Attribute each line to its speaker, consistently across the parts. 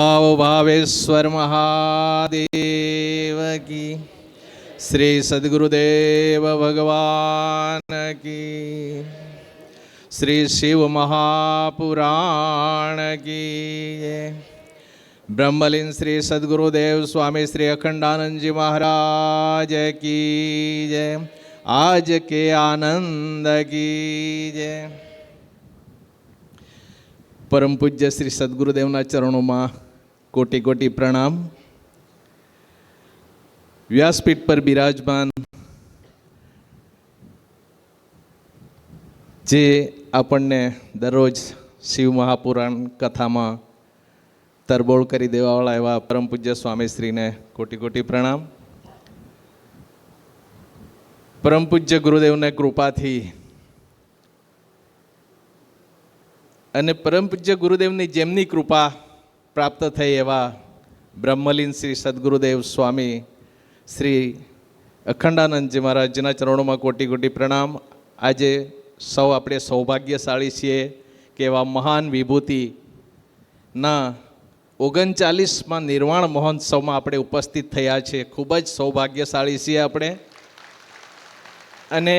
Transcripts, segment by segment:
Speaker 1: भावेश्वर महादेव की। श्री सद्गुरुदेव भगवान की। श्री शिव महापुराण की। ब्रह्मलीन श्री सद्गुरुदेव स्वामी श्री अखंडानंद जी महाराज की जय। आज के आनंद की जय। परम पूज्य श्री सद्गुरुदेवना चरणों में कोटि कोटि प्रणाम। व्यासपीठ पर विराजमान जे आपने दररोज शिव महापुराण कथा में तरबोळ करी देवावाळा एवा परम पूज्य स्वामीश्री ने कोटि कोटि प्रणाम। परम पूज्य गुरुदेव ने कृपा थी અને પરમ પૂજ્ય ગુરુદેવની જેમની કૃપા પ્રાપ્ત થઈ એવા બ્રહ્મલીન શ્રી સદ્ગુરુદેવ સ્વામી શ્રી અખંડાનંદજી મહારાજના ચરણોમાં કોટી કોટી પ્રણામ। આજે સૌ આપણે સૌભાગ્યશાળી છીએ કે એવા મહાન વિભૂતિના 39મા નિર્વાણ મહોત્સવમાં આપણે ઉપસ્થિત થયા છે। ખૂબ જ સૌભાગ્યશાળી છીએ આપણે અને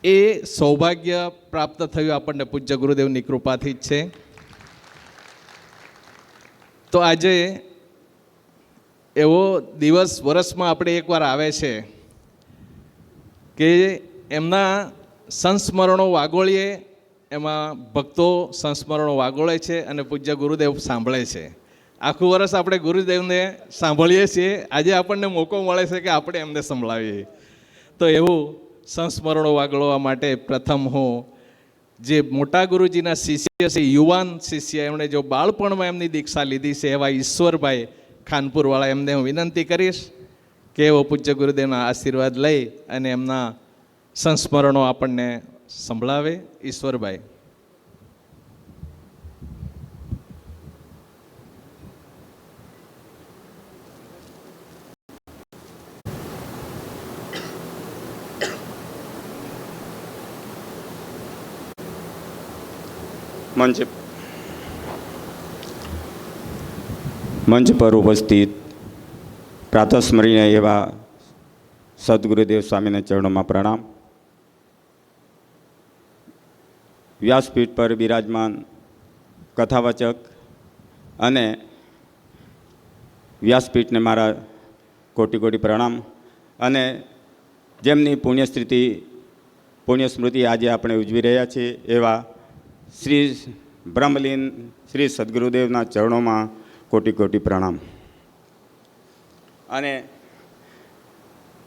Speaker 1: એ સૌભાગ્ય પ્રાપ્ત થયું આપણને પૂજ્ય ગુરુદેવની કૃપાથી જ છે। તો આજે એવો દિવસ વર્ષમાં આપણે એકવાર આવે છે કે એમના સંસ્મરણો વાગોળીએ, એમાં ભક્તો સંસ્મરણો વાગોળે છે અને પૂજ્ય ગુરુદેવ સાંભળે છે। આખું વર્ષ આપણે ગુરુદેવને સાંભળીએ છીએ, આજે આપણને મોકો મળે છે કે આપણે એમને સંભળાવીએ। તો એવું સંસ્મરણો વાગળવા માટે પ્રથમ હું જે મોટા ગુરુજીના શિષ્ય છે, યુવાન શિષ્ય, એમણે જો બાળપણમાં એમની દીક્ષા લીધી છે એવા ઈશ્વરભાઈ ખાનપુરવાળા, એમને હું વિનંતી કરીશ કે એવો પૂજ્ય ગુરુદેવના આશીર્વાદ લઈ અને એમના સંસ્મરણો આપણને સંભળાવે। ઈશ્વરભાઈ।
Speaker 2: મંચ પર ઉપસ્થિત પ્રાતસ્મરણીય એવા સદગુરુદેવ સ્વામીના ચરણોમાં પ્રણામ। વ્યાસપીઠ પર બિરાજમાન કથાવાચક અને વ્યાસપીઠને મારા કોટી કોટી પ્રણામ। અને જેમની પુણ્યસ્મૃતિ આજે આપણે ઉજવી રહ્યા છીએ એવા શ્રી બ્રહ્મલીન શ્રી સદ્ગુરુદેવના ચરણોમાં કોટી કોટી પ્રણામ। અને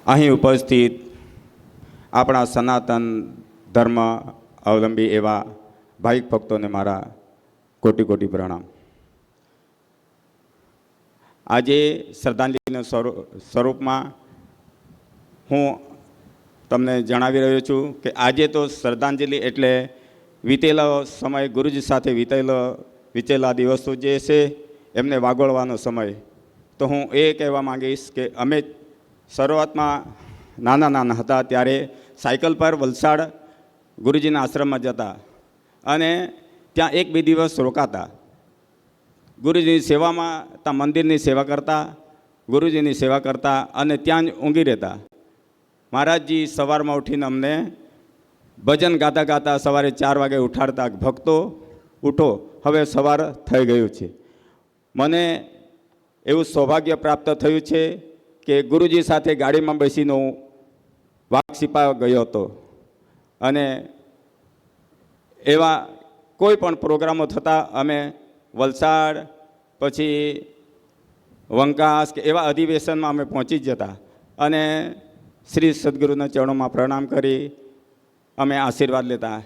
Speaker 2: અહીં ઉપસ્થિત આપણા સનાતન ધર્મ અવલંબી એવા ભાવિક ભક્તોને મારા કોટી કોટી પ્રણામ। આજે શ્રદ્ધાંજલિના સ્વરૂપમાં હું તમને જણાવી રહ્યો છું કે આજે તો શ્રદ્ધાંજલિ એટલે વીતેલો સમય, ગુરુજી સાથે વીતેલા દિવસો જે છે એમને વાગોળવાનો સમય। તો હું એ કહેવા માંગીશ કે અમે શરૂઆતમાં નાના હતા ત્યારે સાયકલ પર વલસાડ ગુરુજીના આશ્રમમાં જતા અને ત્યાં 1-2 દિવસ રોકાતા। ગુરુજીની સેવામાં, ત્યાં મંદિરની સેવા કરતા, ગુરુજીની સેવા કરતા અને ત્યાં જ ઊંઘી રહેતા। મહારાજજી સવારમાં ઉઠીને અમને ભજન ગાતા ગાતા સવારે 4 વાગે ઉઠાડતા, ભક્તો ઉઠો, હવે સવાર થઈ ગયું છે। મને એવું સૌભાગ્ય પ્રાપ્ત થયું છે કે ગુરુજી સાથે ગાડીમાં બેસીને હું વાઘસીપા ગયો હતો અને એવા કોઈ પણ પ્રોગ્રામો થતા અમે વલસાડ પછી વંકાસ કે એવા અધિવેશનમાં અમે પહોંચી જ જતા અને શ્રી સદ્ગુરુના ચરણોમાં પ્રણામ કરી અમે આશીર્વાદ લેતા।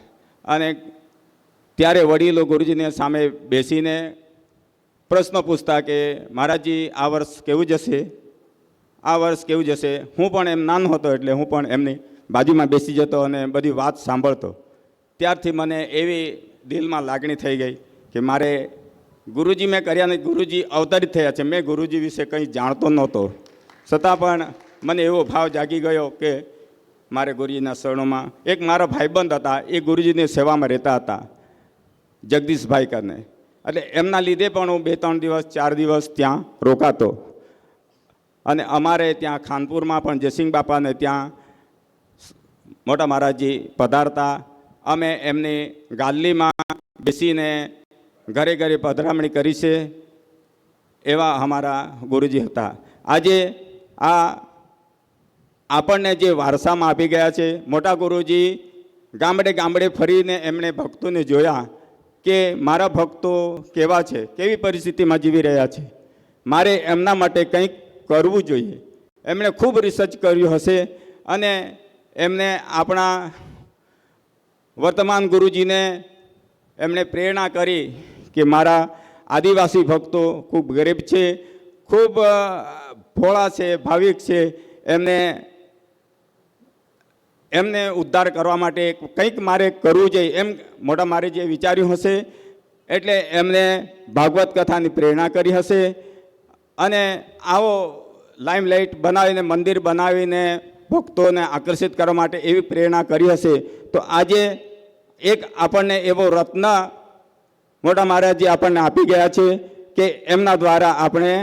Speaker 2: અને ત્યારે વડીલો ગુરુજીની સામે બેસીને પ્રશ્ન પૂછતા કે મહારાજજી આ વર્ષ કેવું જશે, આ વર્ષ કેવું જશે। હું પણ એમ નાનો હતો એટલે હું પણ એમની બાજુમાં બેસી જતો અને બધી વાત સાંભળતો। ત્યારથી મને એવી દિલમાં લાગણી થઈ ગઈ કે મારે ગુરુજી મેં કર્યા ને ગુરુજી અવતરિત થયા છે। મેં ગુરુજી વિશે કંઈ જાણતો નહોતો, છતાં પણ મને એવો ભાવ જાગી ગયો કે મારે ગુરુજીના શરણોમાં એક મારા ભાઈબંધ હતા, એ ગુરુજીની સેવામાં રહેતા હતા, જગદીશભાઈ કરીને। એટલે એમના લીધે પણ હું 2-3 દિવસ 4 દિવસ ત્યાં રોકાતો. અને અમારે ત્યાં ખાનપુરમાં પણ જયસિંહ બાપાને ત્યાં મોટા મહારાજજી પધારતા. અમે એમની ગાદલીમાં બેસીને ઘરે ઘરે પધરામણી કરી છે. એવા અમારા ગુરુજી હતા. આજે આપણને જે વારસામાં આપી ગયા છે, મોટા ગુરુજી ગામડે ગામડે ફરીને એમણે ભક્તોને જોયા કે મારા ભક્તો કેવા છે, કેવી પરિસ્થિતિમાં જીવી રહ્યા છે, મારે એમના માટે કંઈક કરવું જોઈએ. એમણે ખૂબ રિસર્ચ કર્યું હશે અને એમને આપણા વર્તમાન ગુરુજીને એમણે પ્રેરણા કરી કે મારા આદિવાસી ભક્તો ખૂબ ગરીબ છે, ખૂબ ભોળા છે, ભાવિક છે, એમને ઉદ્ધાર કરવા માટે કંઈક મારે કરવું જોઈએ એમ મોટા મારે જે વિચાર્યું હશે. એટલે એમને ભાગવત કથાની પ્રેરણા કરી હશે અને આવો લાઇમલાઇટ બનાવીને મંદિર બનાવીને ભક્તોને આકર્ષિત કરવા માટે એવી પ્રેરણા કરી હશે. તો આજે એક આપણને એવો રત્ન મોટા મહારાજજી આપણને આપી ગયા છે કે એમના દ્વારા આપણે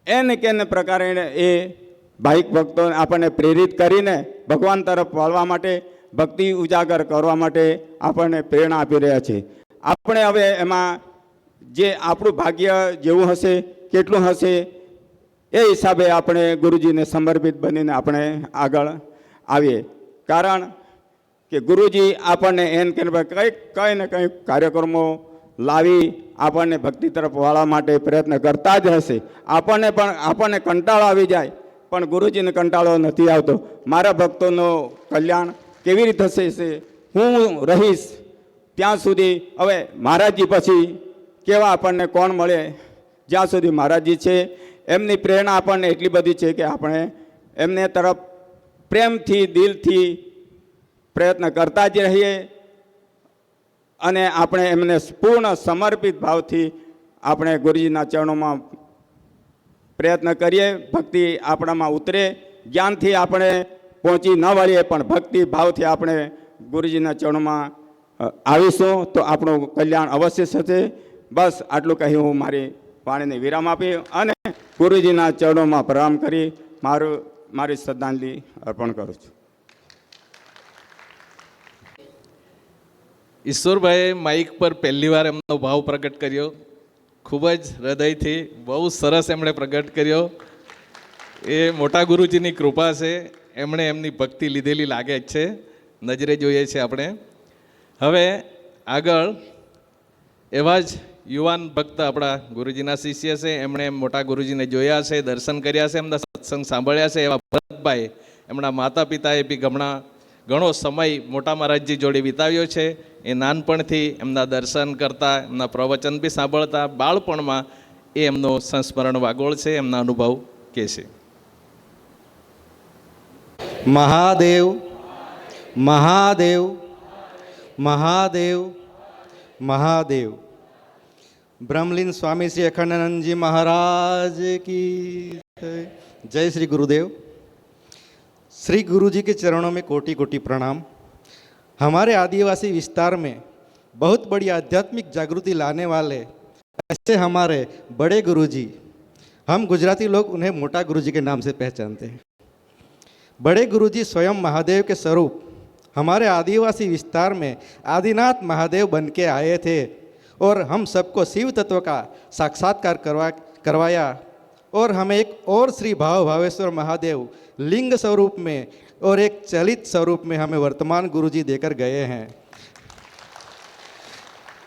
Speaker 2: એને કેને પ્રકારે એ ભાવિક ભક્તોને આપણને પ્રેરિત કરીને ભગવાન તરફ વળવા માટે, ભક્તિ ઉજાગર કરવા માટે આપણને પ્રેરણા આપી રહ્યા છે. આપણે હવે એમાં જે આપણું ભાગ્ય જેવું હશે, કેટલું હશે, એ હિસાબે આપણે ગુરુજીને સમર્પિત બનીને આપણે આગળ આવીએ. કારણ કે ગુરુજી આપણને એન કે કંઈ ને કંઈ કાર્યક્રમો લાવી આપણને ભક્તિ તરફ વાળવા માટે પ્રયત્ન કરતા જ હશે. આપણને કંટાળો આવી જાય પણ ગુરુજીને કંટાળો નથી આવતો. મારા ભક્તોનો કલ્યાણ કેવી રીતે થશે, હું રહીશ ત્યાં સુધી. હવે મહારાજજી પછી કેવા આપણને કોણ મળે, જ્યાં સુધી મહારાજજી છે એમની પ્રેરણા આપણને એટલી બધી છે કે આપણે એમને તરફ પ્રેમથી, દિલથી પ્રયત્ન કરતા જ રહીએ અને આપણે એમને પૂર્ણ સમર્પિત ભાવથી આપણે ગુરુજીના ચરણોમાં પ્રયત્ન કરીએ. ભક્તિ આપણામાં ઉતરે. જ્ઞાનથી આપણે પહોંચી ન વળીએ પણ ભક્તિ ભાવથી આપણે ગુરુજીના ચરણોમાં આવીશું તો આપણું કલ્યાણ અવશ્ય થશે. બસ આટલું કહી હું મારી વાણીને વિરામ આપી અને ગુરુજીના ચરણોમાં પ્રણામ કરી મારી શ્રદ્ધાંજલિ અર્પણ કરું છું.
Speaker 1: ઈશ્વરભાઈએ માઇક પર પહેલી વાર એમનો ભાવ પ્રગટ કર્યો. ખૂબ જ હૃદયથી બહુ સરસ એમણે પ્રગટ કર્યો. એ મોટા ગુરુજીની કૃપા છે. એમણે એમની ભક્તિ લીધેલી લાગે જ છે, નજરે જોઈએ છે આપણે. હવે આગળ એવા જ યુવાન ભક્ત આપણા ગુરુજીના શિષ્ય છે. એમણે મોટા ગુરુજીને જોયા છે, દર્શન કર્યા છે, એમના સત્સંગ સાંભળ્યા છે. એવા ભરતભાઈ, એમના માતા પિતાએ બી ઘણો સમય મોટા મહારાજજી જોડે વિતાવ્યો છે. એ નાનપણથી એમના દર્શન કરતા, એમના પ્રવચન બી સાંભળતા, બાળપણમાં એ એમનો સંસ્મરણ વાગોળ છે, એમના અનુભવ કહે છે.
Speaker 3: મહાદેવ મહાદેવ મહાદેવ મહાદેવ. બ્રહ્મલીન સ્વામી શ્રી અખંડાનંદજી महाराज की जय. श्री गुरुदेव. श्री गुरु जी के चरणों में कोटि कोटि प्रणाम. हमारे आदिवासी विस्तार में बहुत बड़ी आध्यात्मिक जागृति लाने वाले ऐसे हमारे बड़े गुरुजी, हम गुजराती लोग उन्हें मोटा गुरुजी के नाम से पहचानते हैं. बड़े गुरुजी स्वयं महादेव के स्वरूप हमारे आदिवासी विस्तार में आदिनाथ महादेव बन के आए थे और हम सबको शिव तत्व का साक्षात्कार करवाया और हमें एक और श्री भाव भावेश्वर महादेव लिंग स्वरूप में और एक चलित स्वरूप में हमें वर्तमान गुरुजी देकर गए हैं.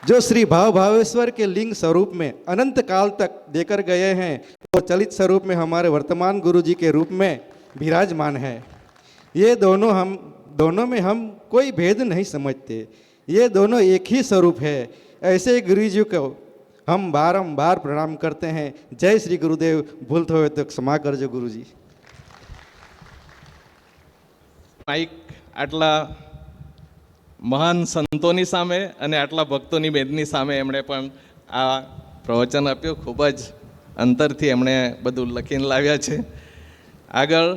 Speaker 3: जो श्री भाव भावेश्वर के लिंग स्वरूप में अनंत काल तक देकर गए हैं और चलित स्वरूप में हमारे वर्तमान गुरुजी के रूप में विराजमान है. ये दोनों में हम कोई भेद नहीं समझते. ये दोनों एक ही स्वरूप है. ऐसे गुरुजी को हम बारंबार प्रणाम करते हैं. जय श्री गुरुदेव. भूलते हुए तो क्षमा करजो गुरुजी.
Speaker 1: માઇક આટલા મહાન સંતોની સામે અને આટલા ભક્તોની બેદની સામે એમણે પણ આ પ્રવચન આપ્યું. ખૂબ જ અંતરથી એમણે બધું લખીને લાવ્યા છે. આગળ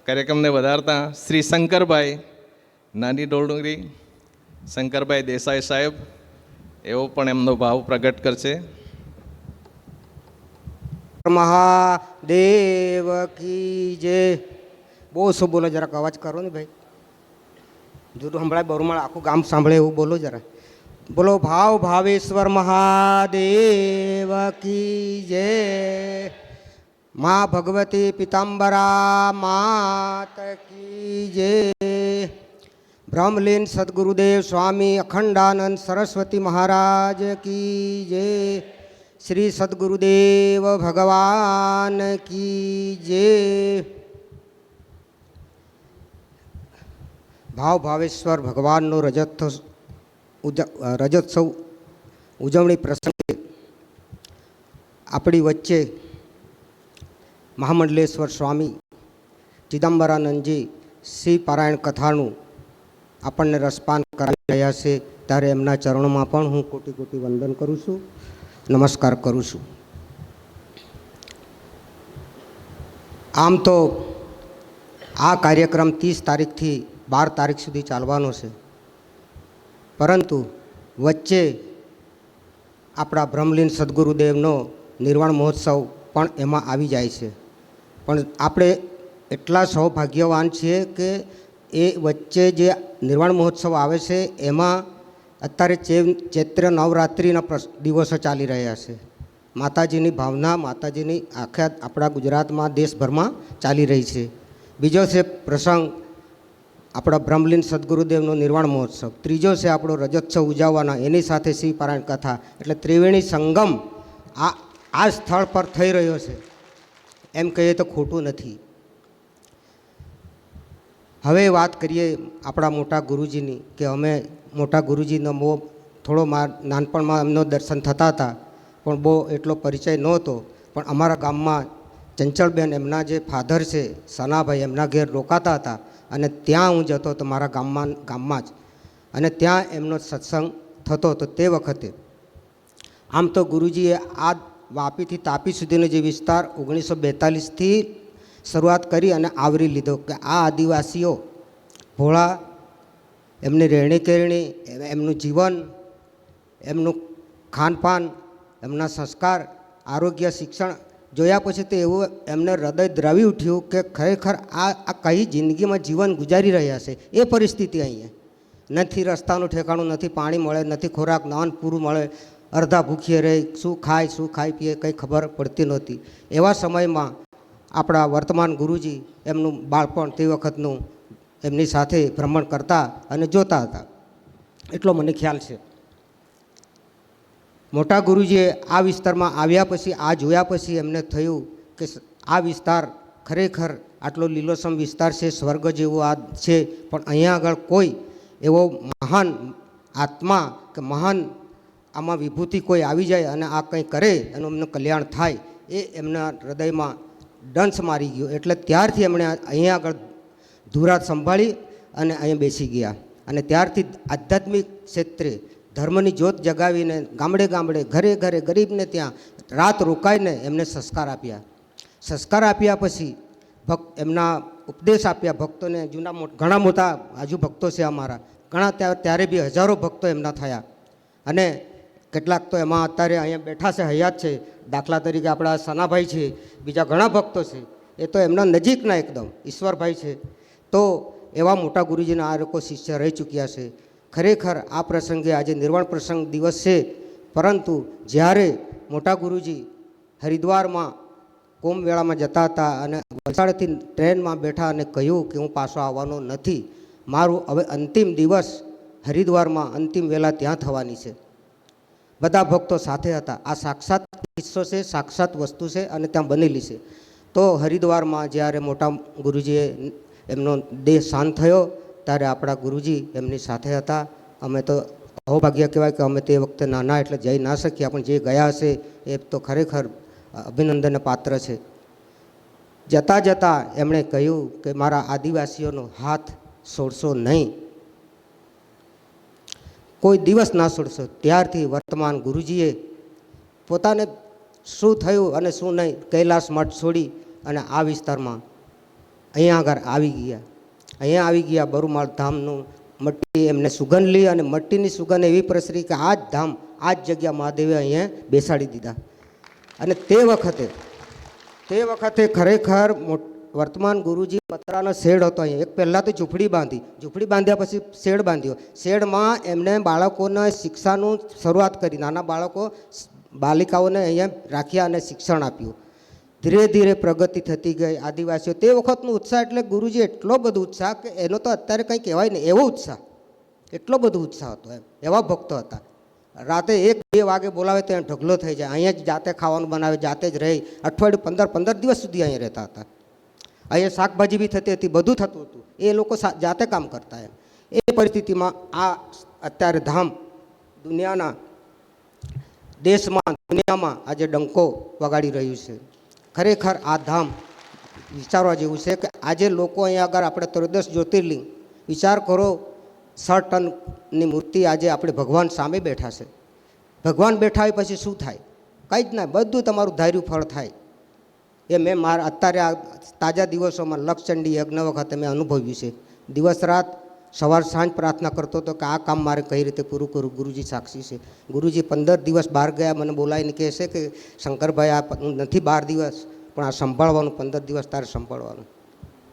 Speaker 1: કાર્યક્રમને વધારતા શ્રી શંકરભાઈ નાની ડોલડુંગરી, શંકરભાઈ દેસાઈ સાહેબ, એવો પણ એમનો ભાવ પ્રગટ કરશે.
Speaker 4: મહાદેવ કી જય. બહુ શું બોલો, જરાક અવાજ કરો ને ભાઈ. જુદું સંભળાય, બરુમાળ આખું ગામ સાંભળે એવું બોલો જરા. બોલો ભાવ ભાવેશ્વર મહાદેવ કી જય. મા ભગવતી પિતાંબરા માત કી જય. બ્રહ્મલીન સદગુરુદેવ સ્વામી અખંડાનંદ સરસ્વતી મહારાજ કી જય. શ્રી સદગુરુદેવ ભગવાન કી જય. ભાવ ભાવેશ્વર ભગવાનનો રજોત્સવ ઉજવણી પ્રસંગે આપણી વચ્ચે મહામંડલેશ્વર સ્વામી ચિદમ્બરાનંદજી શ્રી પારાયણ કથાનું આપણને રસપાન કરાવી રહ્યા છે, ત્યારે એમના ચરણોમાં પણ હું કોટી કોટી વંદન કરું છું, નમસ્કાર કરું છું. આમ તો આ કાર્યક્રમ 30 તારીખથી 12 તારીખ સુધી ચાલવાનો છે, પરંતુ વચ્ચે આપણા બ્રહ્મલીન સદગુરુદેવનો નિર્વાણ મહોત્સવ પણ એમાં આવી જાય છે. પણ આપણે એટલા સૌભાગ્યવાન છીએ કે એ વચ્ચે જે નિર્વાણ મહોત્સવ આવે છે એમાં અત્યારે ચૈત્ર નવરાત્રિના દિવસો ચાલી રહ્યા છે. માતાજીની ભાવના, માતાજીની આખા આપણા ગુજરાતમાં, દેશભરમાં ચાલી રહી છે. બીજો છે પ્રસંગ આપણા બ્રહ્મલીન સદગુરુદેવનો નિર્વાણ મહોત્સવ. ત્રીજો છે આપણો રજોત્સવ ઉજવવાના, એની સાથે શ્રી પારાયણ કથા. એટલે ત્રિવેણી સંગમ આ સ્થળ પર થઈ રહ્યો છે, એમ કહીએ તો ખોટું નથી. હવે વાત કરીએ આપણા મોટા ગુરુજીની, કે અમે મોટા ગુરુજીનો બહુ થોડો નાનપણમાં એમનો દર્શન થતા હતા, પણ બહુ એટલો પરિચય નહોતો. પણ અમારા ગામમાં ચંચળબેન, એમના જે ફાધર છે સનાભાઈ, એમના ઘેર રોકાતા હતા, અને ત્યાં હું જતો હતો મારા ગામમાં જ, અને ત્યાં એમનો સત્સંગ થતો હતો. તે વખતે આમ તો ગુરુજીએ આ વાપીથી તાપી સુધીનો જે વિસ્તાર 1942થી શરૂઆત કરી અને આવરી લીધો, કે આ આદિવાસીઓ ભોળા, એમની રહેણી કહેણી, એમનું જીવન, એમનું ખાનપાન, એમના સંસ્કાર, આરોગ્ય, શિક્ષણ જોયા પછી તો એવું એમને હૃદય દ્રવી ઉઠ્યું કે ખરેખર આ કઈ જિંદગીમાં જીવન ગુજારી રહ્યા છે. એ પરિસ્થિતિ અહીંયા નથી, રસ્તાનું ઠેકાણું નથી, પાણી મળે નથી, ખોરાક નાન પૂરું મળે, અડધા ભૂખીએ રહે, શું ખાય પીએ કંઈ ખબર પડતી નહોતી. એવા સમયમાં આપણા વર્તમાન ગુરુજી એમનું બાળપણ તે વખતનું એમની સાથે ભ્રમણ કરતા અને જોતા હતા, એટલો મને ખ્યાલ છે. મોટા ગુરુજીએ આ વિસ્તારમાં આવ્યા પછી, આ જોયા પછી એમને થયું કે આ વિસ્તાર ખરેખર આટલો લીલોસમ વિસ્તાર છે, સ્વર્ગ જેવો આ છે, પણ અહીંયા આગળ કોઈ એવો મહાન આત્મા કે મહાન આમાં વિભૂતિ કોઈ આવી જાય અને આ કંઈ કરે અને એમનું કલ્યાણ થાય, એ એમના હૃદયમાં ડંસ મારી ગયો. એટલે ત્યારથી એમણે અહીંયા આગળ ધુરાત સંભાળી અને અહીંયા બેસી ગયા, અને ત્યારથી આધ્યાત્મિક ક્ષેત્રે ધર્મની જ્યોત જગાવીને ગામડે ગામડે, ઘરે ઘરે, ગરીબને ત્યાં રાત રોકાઈને એમને સંસ્કાર આપ્યા. સંસ્કાર આપ્યા પછી એમના ઉપદેશ આપ્યા ભક્તોને. ઘણા મોટા આજુ ભક્તો છે અમારા, ઘણા ત્યારે બી હજારો ભક્તો એમના થયા, અને કેટલાક તો એમાં અત્યારે અહીંયા બેઠા છે, હયાત છે. દાખલા તરીકે આપણા સનાભાઈ છે, બીજા ઘણા ભક્તો છે, એ તો એમના નજીકના એકદમ ઈશ્વરભાઈ છે. તો એવા મોટા ગુરુજીના આ લોકો શિષ્ય રહી ચૂક્યા છે. ખરેખર આ પ્રસંગે આજે નિર્વાણ પ્રસંગ દિવસ છે, પરંતુ જ્યારે મોટા ગુરુજી હરિદ્વારમાં કુંભમેળામાં જતા હતા અને વલસાડથી ટ્રેનમાં બેઠા અને કહ્યું કે હું પાછો આવવાનો નથી, મારું હવે અંતિમ દિવસ હરિદ્વારમાં અંતિમ વેલા ત્યાં થવાની છે. બધા ભક્તો સાથે હતા. આ સાક્ષાત કિસ્સો છે, સાક્ષાત વસ્તુ છે, અને ત્યાં બનેલી છે. તો હરિદ્વારમાં જ્યારે મોટા ગુરુજીએ એમનો દેહ શાંત થયો, ત્યારે આપણા ગુરુજી એમની સાથે હતા. અમે તો અહોભાગ્ય કહેવાય કે અમે તે વખતે નાના એટલે જઈ ના શક્યા, પણ જે ગયા હશે એ તો ખરેખર અભિનંદનને પાત્ર છે. જતાં જતાં એમણે કહ્યું કે મારા આદિવાસીઓનો હાથ છોડશો નહીં, કોઈ દિવસ ના છોડશો. ત્યારથી વર્તમાન ગુરુજીએ પોતાને શું થયું અને શું નહીં, કૈલાસ મઠ છોડી અને આ વિસ્તારમાં અહીંયા આગળ આવી ગયા. અહીંયા આવી ગયા બરુમાળ ધામનું મટ્ટી એમને સુગંધ લી, અને મટ્ટીની સુગંધ એવી પ્રસરી કે આ જ ધામ, આ જ જગ્યા મહાદેવે અહીંયા બેસાડી દીધા. અને તે વખતે ખરેખર વર્તમાન ગુરુજી પતરાનો શેડ હતો અહીંયા. એક પહેલાં તો ઝૂંપડી બાંધ્યા પછી શેડ બાંધ્યો. શેડમાં એમણે બાળકોને શિક્ષાનું શરૂઆત કરી. નાના બાલિકાઓને અહીંયા રાખ્યા અને શિક્ષણ આપ્યું. ધીરે ધીરે પ્રગતિ થતી ગઈ. આદિવાસીઓ તે વખતનો ઉત્સાહ એટલે ગુરુજી એટલો બધો ઉત્સાહ કે એનો તો અત્યારે કંઈ કહેવાય નહીં એવો ઉત્સાહ, એટલો બધો ઉત્સાહ હતો એમ. એવા ભક્તો હતા. રાતે 1-2 વાગે બોલાવે ત્યાં ઢગલો થઈ જાય. અહીંયા જ જાતે ખાવાનું બનાવે, જાતે જ રહી. અઠવાડિયું 15 દિવસ સુધી અહીંયા રહેતા હતા. અહીંયા શાકભાજી બી થતી હતી, બધું થતું હતું. એ લોકો જાતે કામ કરતા એમ. એ પરિસ્થિતિમાં આ અત્યારે ધામ દુનિયાના દેશમાં દુનિયામાં આજે ડંકો વગાડી રહ્યું છે. ખરેખર આ ધામ વિચારવા જેવું છે કે આજે લોકો અહીંયા આગળ આપણે 13 જ્યોતિર્લિંગ વિચાર કરો. 100 ટનની મૂર્તિ આજે આપણે ભગવાન સામે બેઠા છે. ભગવાન બેઠા હોય પછી શું થાય? કંઈ જ ના, બધું તમારું ધાર્યું ફળ થાય. એ મેં અત્યારે આ તાજા દિવસોમાં લક્ષચંડી યજ્ઞ વખતે મેં અનુભવ્યું છે. દિવસ રાત સવાર સાંજ પ્રાર્થના કરતો હતો કે આ કામ મારે કઈ રીતે પૂરું કરું. ગુરુજી સાક્ષી છે. ગુરુજી 15 દિવસ બહાર ગયા, મને બોલાવીને કહે છે કે શંકરભાઈ આ નથી 12 દિવસ, પણ આ સંભાળવાનું 15 દિવસ તારે સંભાળવાનું.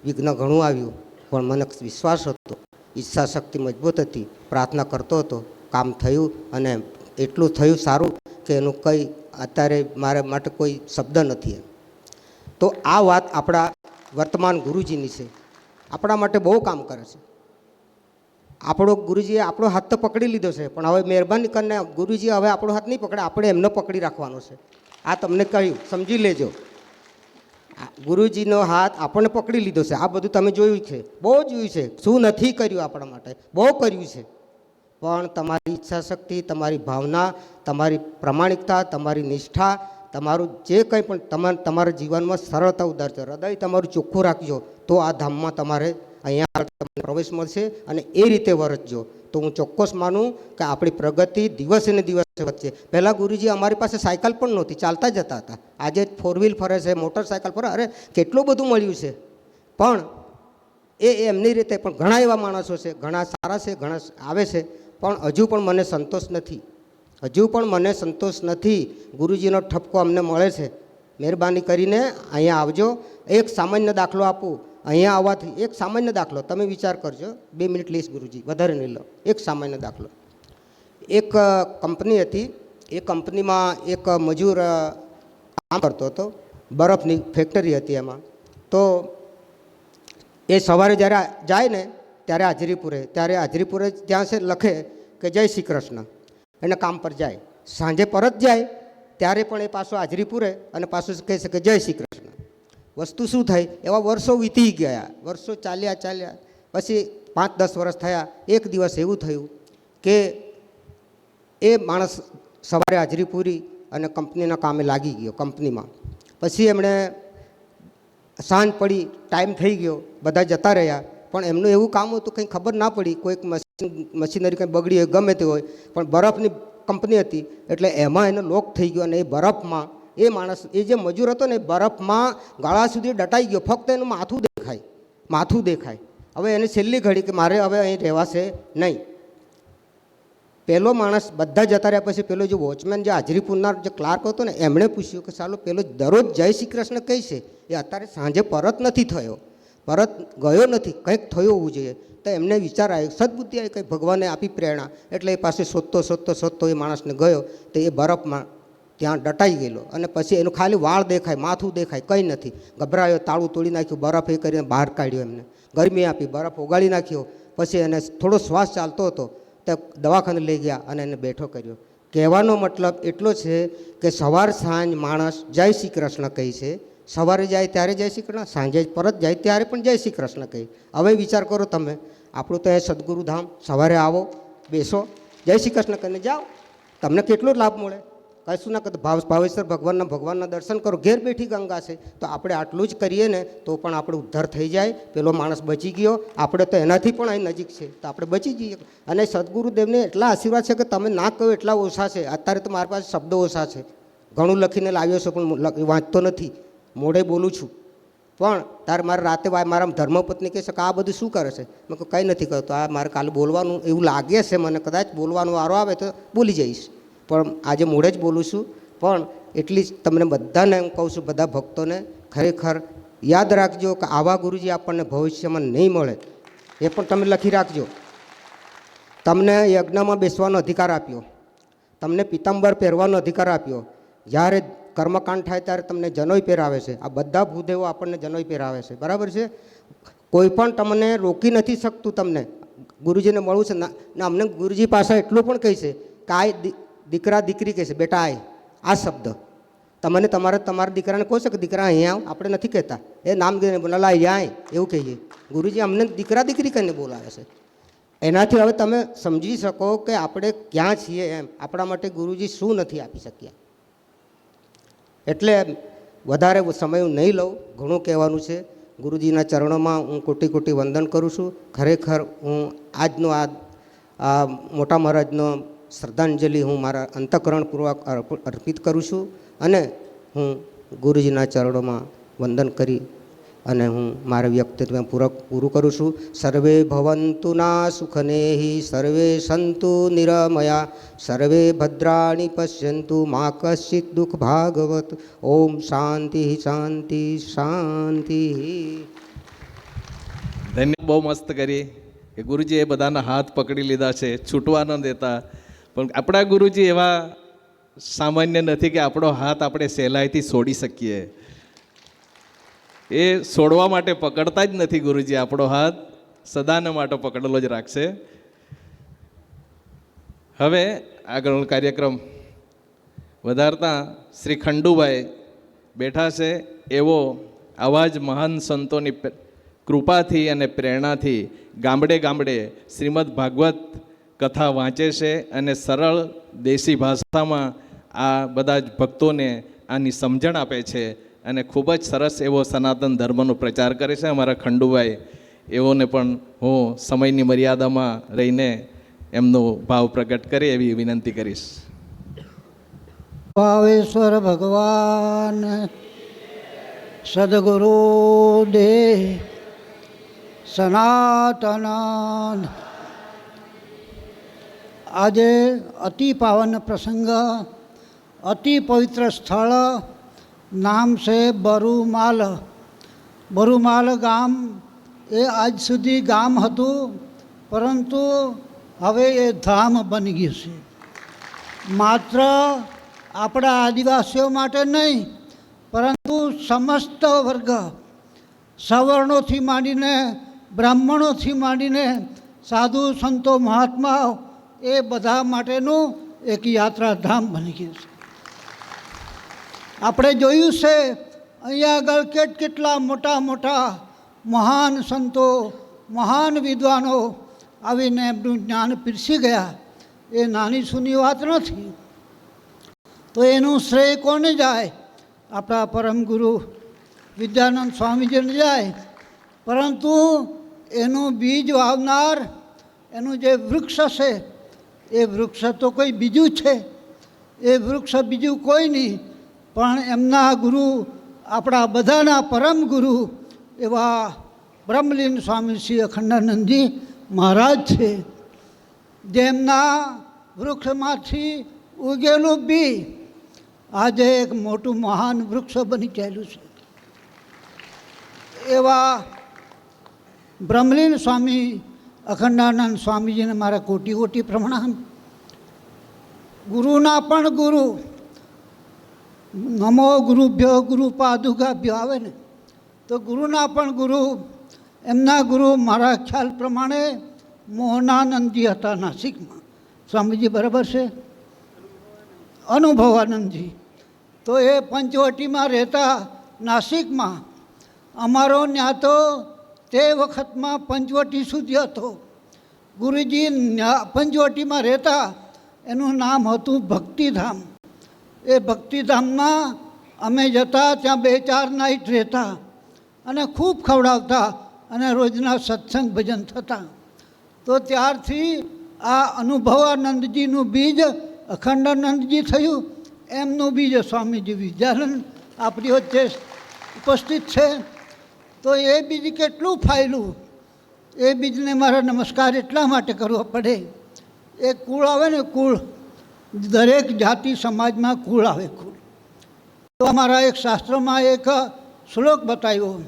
Speaker 4: વિઘ્ન ઘણું આવ્યું પણ મને વિશ્વાસ હતો, ઈચ્છા શક્તિ મજબૂત હતી, પ્રાર્થના કરતો હતો, કામ થયું. અને એટલું થયું સારું કે એનું કંઈ અત્યારે મારા માટે કોઈ શબ્દ નથી. તો આ વાત આપણા વર્તમાન ગુરુજીની છે. આપણા માટે બહુ કામ કરે છે. આપણો ગુરુજીએ આપણો હાથ તો પકડી લીધો છે, પણ હવે મહેરબાની કરીને ગુરુજી હવે આપણો હાથ નહીં પકડે, આપણે એમને પકડી રાખવાનો છે. આ તમને કહ્યું, સમજી લેજો. ગુરુજીનો હાથ આપણને પકડી લીધો છે. આ બધું તમે જોયું છે, બહુ જોયું છે. શું નથી કર્યું આપણા માટે? બહુ કર્યું છે. પણ તમારી ઈચ્છા શક્તિ, તમારી ભાવના, તમારી પ્રમાણિકતા, તમારી નિષ્ઠા, તમારું જે કંઈ પણ તમારા જીવનમાં સરળતા ઉતારજો, હૃદય તમારું ચોખ્ખું રાખજો, તો આ ધામમાં તમારે અહીંયા તમને પ્રવેશ મળશે. અને એ રીતે વર્તજો તો હું ચોક્કસ માનું કે આપણી પ્રગતિ દિવસે ને દિવસે વધશે. પહેલાં ગુરુજી અમારી પાસે સાયકલ પણ નહોતી, ચાલતા જતા હતા. આજે 4 વ્હીલ ફરે છે, મોટરસાયકલ ફરે. અરે કેટલું બધું મળ્યું છે. પણ એમની રીતે પણ ઘણા એવા માણસો છે, ઘણા સારા છે, ઘણા આવે છે, પણ હજુ પણ મને સંતોષ નથી. ગુરુજીનો ઠપકો અમને મળે છે. મહેરબાની કરીને અહીંયા આવજો. એક સામાન્ય દાખલો આપું. અહીંયા આવવાથી એક સામાન્ય દાખલો તમે વિચાર કરજો. 2 મિનિટ લઈશ ગુરુજી, વધારે નહીં લો. એક સામાન્ય દાખલો. એક કંપની હતી. એ કંપનીમાં એક મજૂર કામ કરતો હતો. બરફની ફેક્ટરી હતી એમાં. તો એ સવારે જ્યારે જાય ને ત્યારે હાજરીપુરે ત્યાં છે લખે કે જય શ્રી કૃષ્ણ, એને કામ પર જાય. સાંજે પરત જાય ત્યારે પણ એ પાછો હાજરીપુરે અને પાછું કહે છે કે જય શ્રી કૃષ્ણ. વસ્તુ શું થઈ? એવા વર્ષો વીતી ગયા. વર્ષો ચાલ્યા. પછી 5-10 વર્ષ થયા. એક દિવસ એવું થયું કે એ માણસ સવારે હાજરી પૂરી અને કંપનીના કામે લાગી ગયો કંપનીમાં. પછી એમણે સાંજ પડી, ટાઈમ થઈ ગયો, બધા જતા રહ્યા. પણ એમનું એવું કામ હતું કંઈ ખબર ના પડી. કોઈક મશીનરી કંઈ બગડી હોય, ગમે તે હોય, પણ બરફની કંપની હતી એટલે એમાં એને લોક થઈ ગયો. અને એ બરફમાં એ માણસ, એ જે મજૂર હતો ને, બરફમાં ગાળા સુધી દટાઈ ગયો. ફક્ત એનું માથું દેખાય. હવે એને છેલ્લી ઘડી કે મારે હવે અહીં રહેવાશે નહીં. પહેલો માણસ બધા જતા રહ્યા પછી પેલો જે વોચમેન, જે હાજરી પૂરનાર જે ક્લાર્ક હતો ને, એમણે પૂછ્યું કે ચાલો પેલો દરરોજ જય શ્રી કૃષ્ણ કહે છે, એ અત્યારે સાંજે પરત નથી ગયો, કંઈક થયું હોવું જોઈએ. તો એમને વિચાર આવ્યો, સદબુદ્ધિ આવી, કંઈ ભગવાને આપી પ્રેરણા. એટલે એ પાસે શોધતો એ માણસને ગયો. તો એ બરફમાં ત્યાં દટાઈ ગયેલો. અને પછી એનું ખાલી વાળ દેખાય, માથું દેખાય, કંઈ નથી. ગભરાયો, તાળું તોડી નાખ્યું, બરફ એ કરીને બહાર કાઢ્યો. એમને ગરમી આપી, બરફ ઓગાળી નાખ્યો. પછી એને થોડો શ્વાસ ચાલતો હતો તો દવાખાને લઈ ગયા અને એને બેઠો કર્યો. કહેવાનો મતલબ એટલો છે કે સવાર સાંજ માણસ જય શ્રી કૃષ્ણ કહે છે. સવારે જાય ત્યારે જય શ્રી કૃષ્ણ, સાંજે પરત જાય ત્યારે પણ જય શ્રી કૃષ્ણ કહે. હવે વિચાર કરો તમે, આપણું તો એ સદગુરુ ધામ, સવારે આવો, બેસો, જય શ્રી કૃષ્ણ કહીને જાઓ, તમને કેટલો લાભ મળે? કશું ના કરતો. ભાવેશ્વર ભગવાનના દર્શન કરો. ઘેર બેઠી ગંગા છે. તો આપણે આટલું જ કરીએ ને તો પણ આપણે ઉદ્ધાર થઈ જાય. પેલો માણસ બચી ગયો, આપણે તો એનાથી પણ અહીં નજીક છે, તો આપણે બચી જઈએ. અને સદગુરુદેવને એટલા આશીર્વાદ છે કે તમે ના કહો એટલા ઓછા છે. અત્યારે તો મારી પાસે શબ્દો ઓછા છે. ઘણું લખીને લાવ્યો છું પણ વાંચતો નથી, મોઢે બોલું છું. પણ તારે મારે રાતે મારા ધર્મપત્ની કહે છે કે આ બધું શું કરે છે? મેં કહું કંઈ નથી કરતો, આ મારે કાલે બોલવાનું એવું લાગે છે મને, કદાચ બોલવાનો વારો આવે તો બોલી જઈશ. પણ આજે મોડે જ બોલું છું. પણ એટલી જ તમને બધાને હું કહું છું, બધા ભક્તોને ખરેખર યાદ રાખજો કે આવા ગુરુજી આપણને ભવિષ્યમાં નહીં મળે. એ પણ તમે લખી રાખજો. તમને યજ્ઞમાં બેસવાનો અધિકાર આપ્યો, તમને પિતાંબર પહેરવાનો અધિકાર આપ્યો, જ્યારે કર્મકાંડ થાય ત્યારે તમને જનોઈ પહેરાવે છે. આ બધા ભૂદેવો આપણને જનોઈ પહેરાવે છે, બરાબર છે. કોઈ પણ તમને રોકી નથી શકતું. તમને ગુરુજીને મળવું છે ને અમને ગુરુજી પાસે એટલું પણ કહે છે કે આ દીકરા દીકરી કહે છે, બેટા આય, આ શબ્દ તમને તમારા દીકરાને કહો છો કે દીકરા અહીંયા આવ, આપણે નથી કહેતા. એ નામ દઈને બોલાલા અહીંયા આય એવું કહીએ. ગુરુજી અમને દીકરા દીકરી કહીને બોલાવે છે. એનાથી હવે તમે સમજી શકો કે આપણે ક્યાં છીએ એમ. આપણા માટે ગુરુજી શું નથી આપી શક્યા. એટલે વધારે સમય હું નહીં લઉં, ઘણું કહેવાનું છે. ગુરુજીના ચરણોમાં હું કોટી કોટી વંદન કરું છું. ખરેખર હું આજનો આ મોટા મહારાજનો શ્રદ્ધાંજલિ હું મારા અંતઃકરણપૂર્વક અર્પિત કરું છું. અને હું ગુરુજીના ચરણોમાં વંદન કરી અને હું મારા વ્યક્તિત્વ પૂરું કરું છું. સર્વે ભવંતુ ના સુખનેહી, સર્વે સંતુ નિરામયા, સર્વે ભદ્રાણી પશ્યંતુ, મા કશ્ચિત દુઃખ ભાગવત. ઓમ શાંતિ શાંતિ શાંતિ.
Speaker 1: ધન્ય. બહુ મસ્ત કરી કે ગુરુજીએ બધાના હાથ પકડી લીધા છે, છૂટવા ન દેતા. પણ આપણા ગુરુજી એવા સામાન્ય નથી કે આપણો હાથ આપણે સહેલાઈથી છોડી શકીએ. એ છોડવા માટે પકડતા જ નથી ગુરુજી. આપણો હાથ સદાને માટે પકડેલો જ રાખશે. હવે આગળનો કાર્યક્રમ વધારતા શ્રી ખંડુભાઈ બેઠા છે. એવો આવા જ મહાન સંતોની કૃપાથી અને પ્રેરણાથી ગામડે ગામડે શ્રીમદ ભાગવત કથા વાંચે છે અને સરળ દેશી ભાષામાં આ બધા જ ભક્તોને આની સમજણ આપે છે અને ખૂબ જ સરસ એવો સનાતન ધર્મનો પ્રચાર કરે છે અમારા ખંડુભાઈ. એવોને પણ હું સમયની મર્યાદામાં રહીને એમનો ભાવ પ્રગટ કરે એવી વિનંતી કરીશ.
Speaker 5: ભાવેશ્વર ભગવાન સદગુરુ દે સનાતન. આજે અતિ પાવન પ્રસંગ, અતિ પવિત્ર સ્થળ, નામ છે બરુમાલ. બરુમાલ ગામ એ આજ સુધી ગામ હતું, પરંતુ હવે એ ધામ બની ગયું છે. માત્ર આપણા આદિવાસીઓ માટે નહીં, પરંતુ સમસ્ત વર્ગ, સવર્ણોથી માંડીને બ્રાહ્મણોથી માંડીને સાધુ સંતો મહાત્માઓ, એ બધા માટેનું એક યાત્રાધામ બની ગયું છે. આપણે જોયું છે અહીંયા આગળ કેટલા મોટા મોટા મહાન સંતો, મહાન વિદ્વાનો આવીને એમનું જ્ઞાન પીરસી ગયા. એ નાની સૂની વાત નથી. તો એનું શ્રેય કોને જાય? આપણા પરમ ગુરુ વિદ્યાનંદ સ્વામીજીને જાય. પરંતુ એનું બીજ વાવનાર, એનું જે વૃક્ષ છે, એ વૃક્ષ તો કોઈ બીજું છે. એ વૃક્ષ બીજું કોઈ નહીં, પણ એમના ગુરુ, આપણા બધાના પરમ ગુરુ એવા બ્રહ્મલીન સ્વામી શ્રી અખંડાનંદજી મહારાજ છે. જેમના વૃક્ષમાંથી ઉગેલું બી આજે એક મોટું મહાન વૃક્ષ બની ચાલ્યું છે. એવા બ્રહ્મલીન સ્વામી અખંડાનંદ સ્વામીજીને મારા કોટી કોટી પ્રણામ. ગુરુના પણ ગુરુ, નમો ગુરુભ્યો ગુરુ પાદુકાભ્યો આવે ને, તો ગુરુના પણ ગુરુ, એમના ગુરુ મારા ખ્યાલ પ્રમાણે મોહનાનંદજી હતા નાસિકમાં. સ્વામીજી બરાબર છે? અનુભવાનંદજી. તો એ પંચવટીમાં રહેતા નાસિકમાં. અમારો ત્યાં તો તે વખતમાં પંચવટી સુધી હતો. ગુરુજી પંચવટીમાં રહેતા, એનું નામ હતું ભક્તિધામ. એ ભક્તિધામમાં અમે જતા, ત્યાં 2-4 નાઈટ રહેતા અને ખૂબ ખવડાવતા અને રોજના સત્સંગ ભજન થતા. તો ત્યારથી આ અનુભવાનંદજીનું બીજ અખંડાનંદજી થયું. એમનું બીજ સ્વામીજી વિદ્યાનંદ આપણી વચ્ચે ઉપસ્થિત છે. તો એ બીજ કેટલું ફાયલું, એ બીજને મારા નમસ્કાર એટલા માટે કરવો પડે. એ કુળ આવે ને, કુળ, દરેક જાતિ સમાજમાં કુળ આવે કુળ. તો અમારા એક શાસ્ત્રમાં એક શ્લોક બતાવ્યો,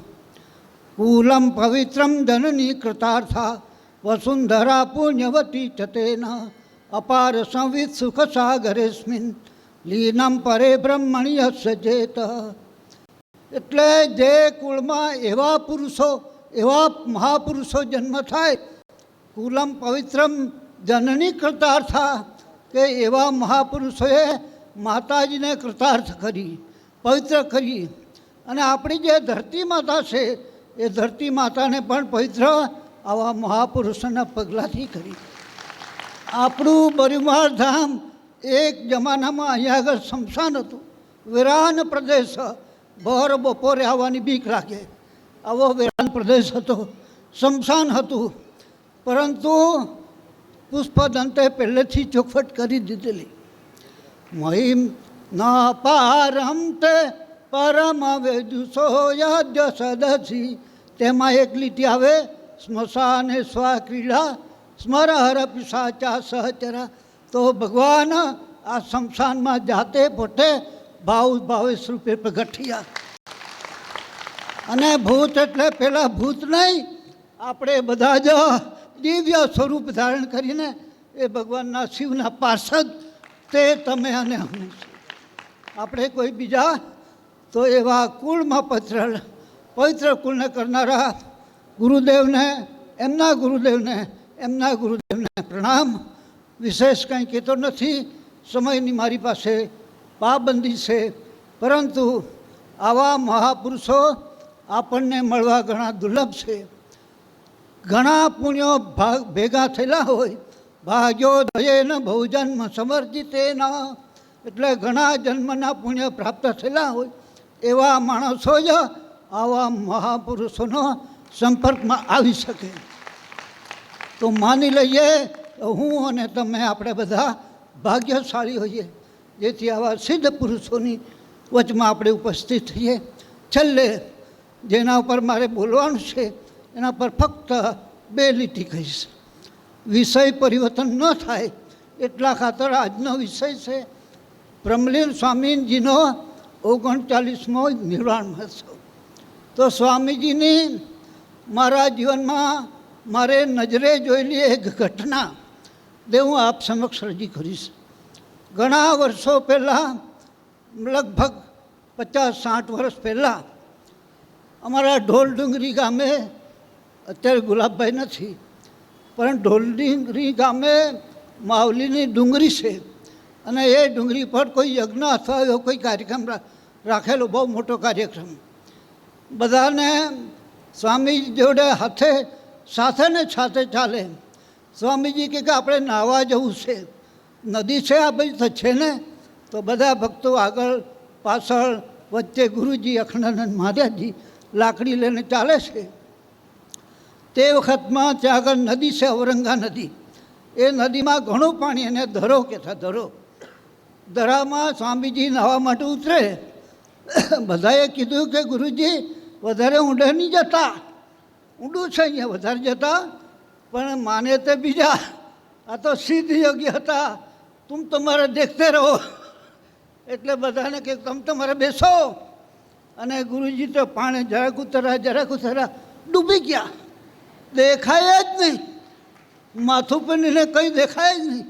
Speaker 5: કુલમ પવિત્રમ જનની કૃતાર્થા વસુંધરા પુણ્યવતી ચતેન અપાર સંવિત સુખ સાગરેસ્મિન લીનમ પરે બ્રહ્મણ્ય સજેત. એટલે જે કુળમાં એવા પુરુષો, એવા મહાપુરુષો જન્મ થાય, કુલમ પવિત્રમ જનની કૃતાર્થા, કે એવા મહાપુરુષોએ માતાજીને કૃતાર્થ કરી, પવિત્ર કરી. અને આપણી જે ધરતી માતા છે એ ધરતી માતાને પણ પવિત્ર આવા મહાપુરુષોના પગલાંથી કરી. આપણું બરુમાળ ધામ એક જમાનામાં અહીંયા આગળ સ્મશાન હતું, વિરાન પ્રદેશ, ભર બપોરે આવવાની બીક લાગે આવો વિરાન પ્રદેશ હતો, સ્મશાન હતું. પરંતુ પુષ્પદંતે પહેલેથી ચોખવટ કરી દીધેલી, મહિમ ન પારમ તે પરમ વેદુસો યાદ્ય સદસી. તેમાં એક લીટી આવે, સ્મશાને સ્વક્રીડા સ્મરહર પિશાચા સહચરા. તો ભગવાન આ સ્મશાનમાં જાતે પોતે ભાવે સ્વરૂપે પ્રગટ્યા. અને ભૂત એટલે પેલા ભૂત નહીં, આપણે બધા જ દિવ્ય સ્વરૂપ ધારણ કરીને એ ભગવાનના શિવના પાર્ષદ તે તમે અને અમે છીએ. આપણે કોઈ બીજા તો એવા કુળમાં પવિત્ર કુળને કરનારા ગુરુદેવને, એમના ગુરુદેવને પ્રણામ. વિશેષ કંઈ કહેતો નથી, સમયની મારી પાસે પાબંદી છે. પરંતુ આવા મહાપુરુષો આપણને મળવા ઘણા દુર્લભ છે. ઘણા પુણ્યો ભેગા થયેલા હોય, ભાગ્યો દયેન બહુજન્મ સમર્જિતેન, એટલે ઘણા જન્મના પુણ્ય પ્રાપ્ત થયેલા હોય એવા માણસો જ આવા મહાપુરુષોનો સંપર્કમાં આવી શકે. તો માની લઈએ હું અને તમે આપણે બધા ભાગ્યશાળી હોઈએ, જેથી આવા સિદ્ધ પુરુષોની વચમાં આપણે ઉપસ્થિત થઈએ. છેલ્લે જેના ઉપર મારે બોલવાનું છે એના પર ફક્ત 2 લીટી કહીશ. વિષય પરિવર્તન ન થાય એટલા ખાતર આજનો વિષય છે બ્રહ્મલીન સ્વામીજીનો 39મો નિર્વાણ મહોત્સવ. તો સ્વામીજીની મારા જીવનમાં મારે નજરે જોયેલી એક ઘટના તે હું આપ સમક્ષ રજૂ કરીશ. ઘણા વર્ષો પહેલાં, લગભગ 50-60 વર્ષ પહેલાં, અમારા ઢોલ ડુંગરી ગામે, અત્યારે ગુલાબભાઈ નથી, પણ ઢોલ ડુંગરી ગામે માવલીની ડુંગરી છે. અને એ ડુંગરી પર કોઈ યજ્ઞ અથવા એવો કોઈ કાર્યક્રમ રાખેલો, બહુ મોટો કાર્યક્રમ. બધાને સ્વામી જોડે સાથે ને સાથે ચાલે. સ્વામીજી કે આપણે નાહવા જવું છે, નદી છે આ બધી તો છે ને. તો બધા ભક્તો આગળ પાછળ, વચ્ચે ગુરુજી અખંડાનંદ મહારાજજી લાકડી લઈને ચાલે છે. તે વખતમાં ત્યાં આગળ નદી છે, ઔરંગા નદી. એ નદીમાં ઘણું પાણી, એને ધરો કહેતા, ધરો. ધરામાં સ્વામીજી નાહવા માટે ઉતરે. બધાએ કીધું કે ગુરુજી વધારે ઊંડે નહીં જતા, ઊંડું છે અહીંયા વધારે જતા, પણ માને તે બીજા, આ તો સિદ્ધ યોગી હતા, તુમ તમારે દેખતે રહો. એટલે બધાને કે તમે તમારે બેસો. અને ગુરુજી તો પાણી જરાક ઉતરા ડૂબી ગયા, દેખાય જ નહીં, માથું પર એને કંઈ દેખાય જ નહીં.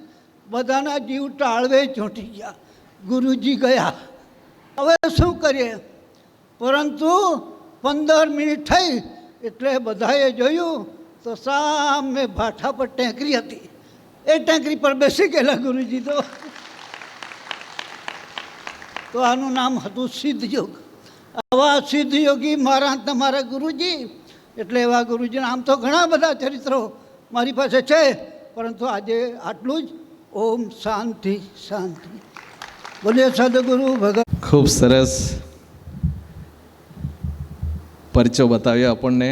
Speaker 5: બધાના જીવ ટાળવે ચોંટી ગયા. ગુરુજી ગયા, હવે શું કરીએ? પરંતુ 15 મિનિટ થઈ એટલે બધાએ જોયું તો સામે ભાઠા પર ટેંકરી હતી. એ ટેંકરી પર બેસી ગયેલા ગુરુજી. તો આનું નામ હતું સિદ્ધ યોગ. આવા સિદ્ધ યોગી મારા તમારા ગુરુજી. એટલે એવા ગુરુજીના આમ તો ઘણા બધા ચરિત્રો મારી પાસે છે, પરંતુ આજે આટલું જ. ઓમ શાંતિ શાંતિ. બોલે સદગુરુ ભગત.
Speaker 1: ખૂબ સરસ પરિચય બતાવ્યો આપણને